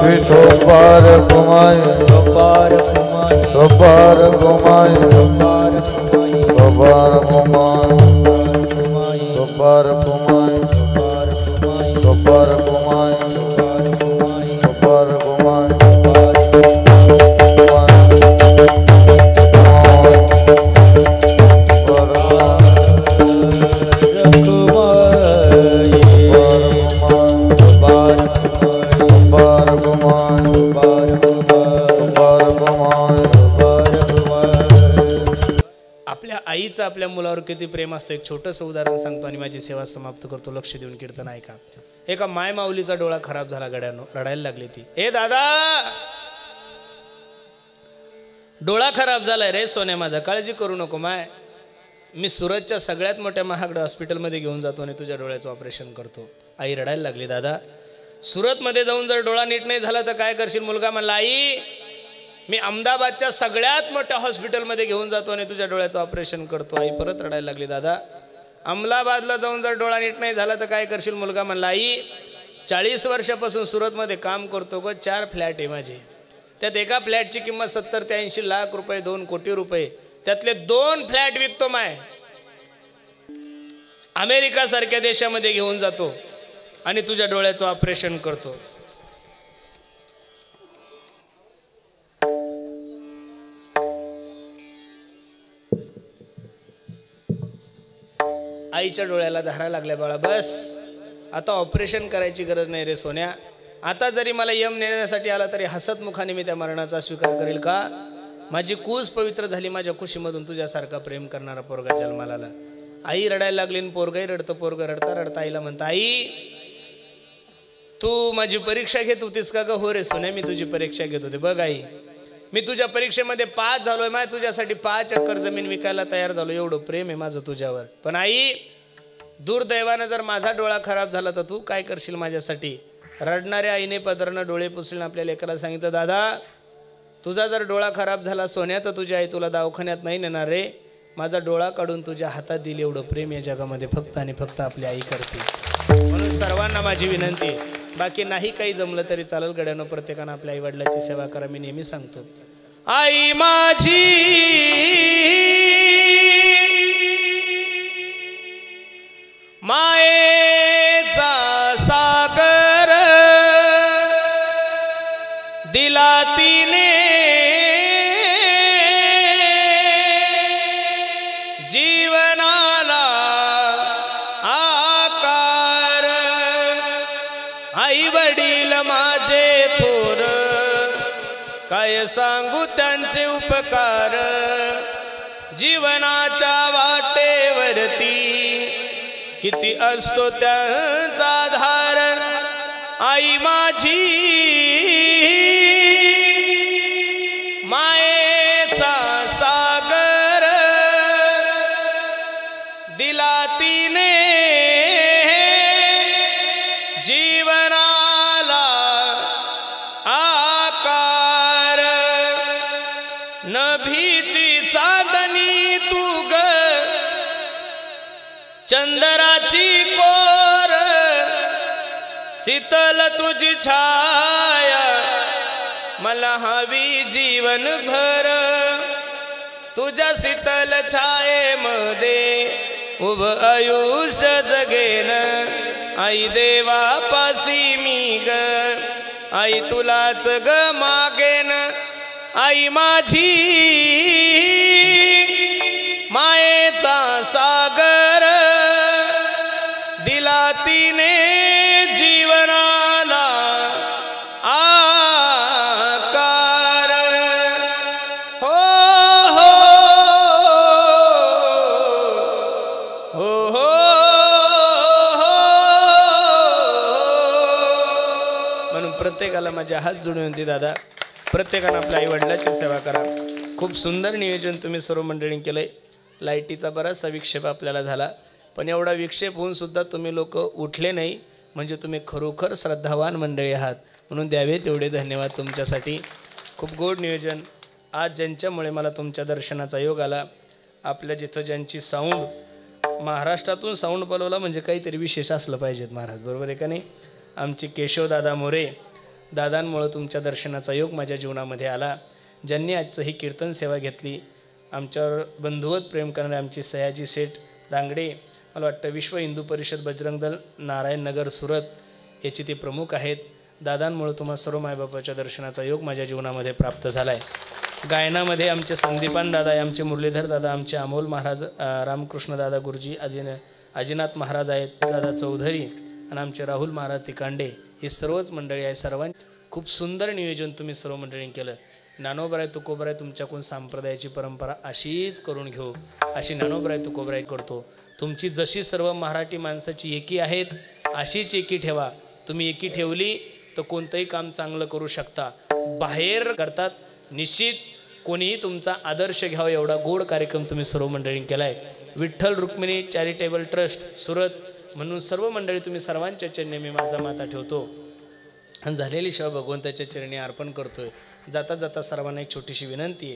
विठोबार कुमाई जब्बार कुमाई जब्बार कुमाई जब्बार कुमाई जब्बार कुमाई जब्बार कुमाई जब्बार कुमाई आपल्या आईचं आपल्या मुलावर किती प्रेम असतं एक छोटंसं उदाहरण सांगतो आणि माझी सेवा समाप्त करतो. लक्ष देऊन कीर्तन ऐका. एका माय माऊलीचा डोळा खराब झाला गड्यानो, रडायला लागली ती. ए दादा, डोळा खराब झालाय रे सोन्या माझा, काळजी करू नको माय, मी सुरतच्या सगळ्यात मोठ्या महागड्या हॉस्पिटलमध्ये घेऊन जातो आणि तुझ्या डोळ्याचं ऑपरेशन करतो. आई रडायला लागली. दादा, सुरतमध्ये जाऊन जर डोळा नीट नाही झाला तर काय करशील? मुलगा म्हणला, आई मी अहमदाबादच्या सगळ्यात मोठ्या हॉस्पिटलमध्ये घेऊन जातो आणि तुझ्या डोळ्याचं ऑपरेशन करतो. आई परत रडायला लागली. दादा, अहमदाबादला जाऊन जर डोळा नीट नाही झाला तर काय करशील? मुलगा म्हणला, आई 40 वर्षापासून सुरतमध्ये काम करतो ग, 4 फ्लॅट आहे माझे, त्यात एका फ्लॅटची किंमत 70 ते 80 लाख रुपये, 2 कोटी रुपये, त्यातले 2 फ्लॅट विकतो माय, अमेरिका सारख्या देशामध्ये घेऊन जातो आणि तुझ्या डोळ्याचं ऑपरेशन करतो. आईच्या डोळ्याला धारा लागल्या. बाळा बस, आता ऑपरेशन करायची गरज नाही रे सोन्या, आता जरी मला यम नेण्यासाठी आला तरी हसतमुखाने मी त्या मरणाचा स्वीकार करेल का? माझी कूस पवित्र झाली, माझ्या खुशीमधून तुझ्यासारखा प्रेम करणारा पोरगा जन्माला आला. आई रडायला लागली, पोरगाही रडतं. पोरगा रडता रडता आईला म्हणता, आई तू माझी परीक्षा घेत होतीस का ग? हो रे सोन्या, मी तुझी परीक्षा घेत होते. बघ आई, मी तुझ्या परीक्षेमध्ये पास झालोय, माझ्या तुझ्यासाठी 5 एकर जमीन विकायला तयार झालो, एवढं प्रेम आहे माझं तुझ्यावर. पण आई, दुर्दैवानं जर माझा डोळा खराब झाला तर तू काय करशील माझ्यासाठी? रडणाऱ्या आईने पदरानं डोळे पुसले. आपल्या लेकराला सांगितलं, दादा तुझा जर डोळा खराब झाला सोन्या तर तुझी आई तुला दवाखान्यात नाही नेणार रे, माझा डोळा काढून तुझ्या हातात दिली, एवढं प्रेम या जगामध्ये फक्त आणि फक्त आपली आई करते. म्हणून सर्वांना माझी विनंती, बाकी नाही काही जमलं तरी चालेल गड्यानं, प्रत्येकानं आपल्या आई वडिलाची सेवा करा. मी नेहमी सांगतो, आई माझी मायेचा सागर दिला तिने, जीवनाला आकार, आई वडील माझे थोर, काय सांगू त्यांचे उपकार, जीवनाच्या वाटेवरती किती असतो त्यांचा धार. आई माझी मायेचा सागर दिला तिने, जीवनाला आकार, नभीची चांदणी तू ग, चंद्राची कोर, शीतल तुझी छाया मला हवी जीवन भर, तुझ्या शीतल छायेमध्ये उभ आयुष्य जगेन, आई देवा पासी मी ग आई तुलाच ग मागेन आई माझी मायेचा सागर दिला तिने जीवनाला आकार हो हो हो हो म्हणून प्रत्येकाला माझ्या हात जोडून विनंती दादा, प्रत्येकानं आपल्या आई वडिलाची सेवा करा. खूप सुंदर नियोजन तुम्ही सर्व मंडळींनी केलंय. लाईटीचा बराचसा विक्षेप आपल्याला झाला, पण एवढा विक्षेप होऊन सुद्धा तुम्ही लोक उठले नाही म्हणजे तुम्ही खरोखर श्रद्धावान मंडळी आहात. म्हणून द्यावे तेवढे धन्यवाद तुमच्यासाठी. खूप गोड नियोजन. आज ज्यांच्यामुळे मला तुमच्या दर्शनाचा योग आला, आपल्या जिथं ज्यांची साऊंड महाराष्ट्रातून साऊंड बोलवला म्हणजे काहीतरी विशेष असलं पाहिजेत महाराज, बरोबर आहे का नाही. आमचे केशवदादा मोरे दादांमुळं तुमच्या दर्शनाचा योग माझ्या जीवनामध्ये आला. ज्यांनी आजचं ही कीर्तन सेवा घेतली, आमच्यावर बंधुवत प्रेम करणारे आमचे सयाजी सेठ दांगडे, मला वाटतं विश्व हिंदू परिषद बजरंग दल नारायण नगर सुरत याचे ते प्रमुख आहेत. दादांमुळं तुम्हा सर्व मायबापाच्या दर्शनाचा योग माझ्या जीवनामध्ये प्राप्त झाला आहे. गायनामध्ये आमचे संदीपान दादा आहे, आमचे मुरलीधर दादा, आमचे अमोल महाराज, रामकृष्ण दादा गुरुजी, अजिनाथ महाराज आहेत, दादा चौधरी आणि आमचे राहुल महाराज तिकांडे, हे सर्वच मंडळी आहे. सर्वांनी खूप सुंदर नियोजन तुम्ही सर्व मंडळींनी केलं. ज्ञानोबराय तुकोबराय तुमच्याकडून संप्रदायाची परंपरा अशीच करून घेऊ, अशी ज्ञानोबराय तुकोबराय करतो. तुमची जशी सर्व मराठी माणसाची एकी आहेत अशीच एकी ठेवा. तुम्ही एकी ठेवली तर कोणतंही काम चांगलं करू शकता. बाहेर करतात निश्चित कोणीही तुमचा आदर्श घ्यावा एवढा गोड कार्यक्रम तुम्ही सर्व मंडळींनी केला आहे. विठ्ठल रुक्मिणी चॅरिटेबल ट्रस्ट सुरत म्हणून सर्व मंडळी तुम्ही सर्वांच्या चरणी मी माझा माता ठेवतो आणि झालेली सेवा भगवंताच्या चरणी अर्पण करतोय. जाता जाता सर्वांना एक छोटीशी विनंती आहे,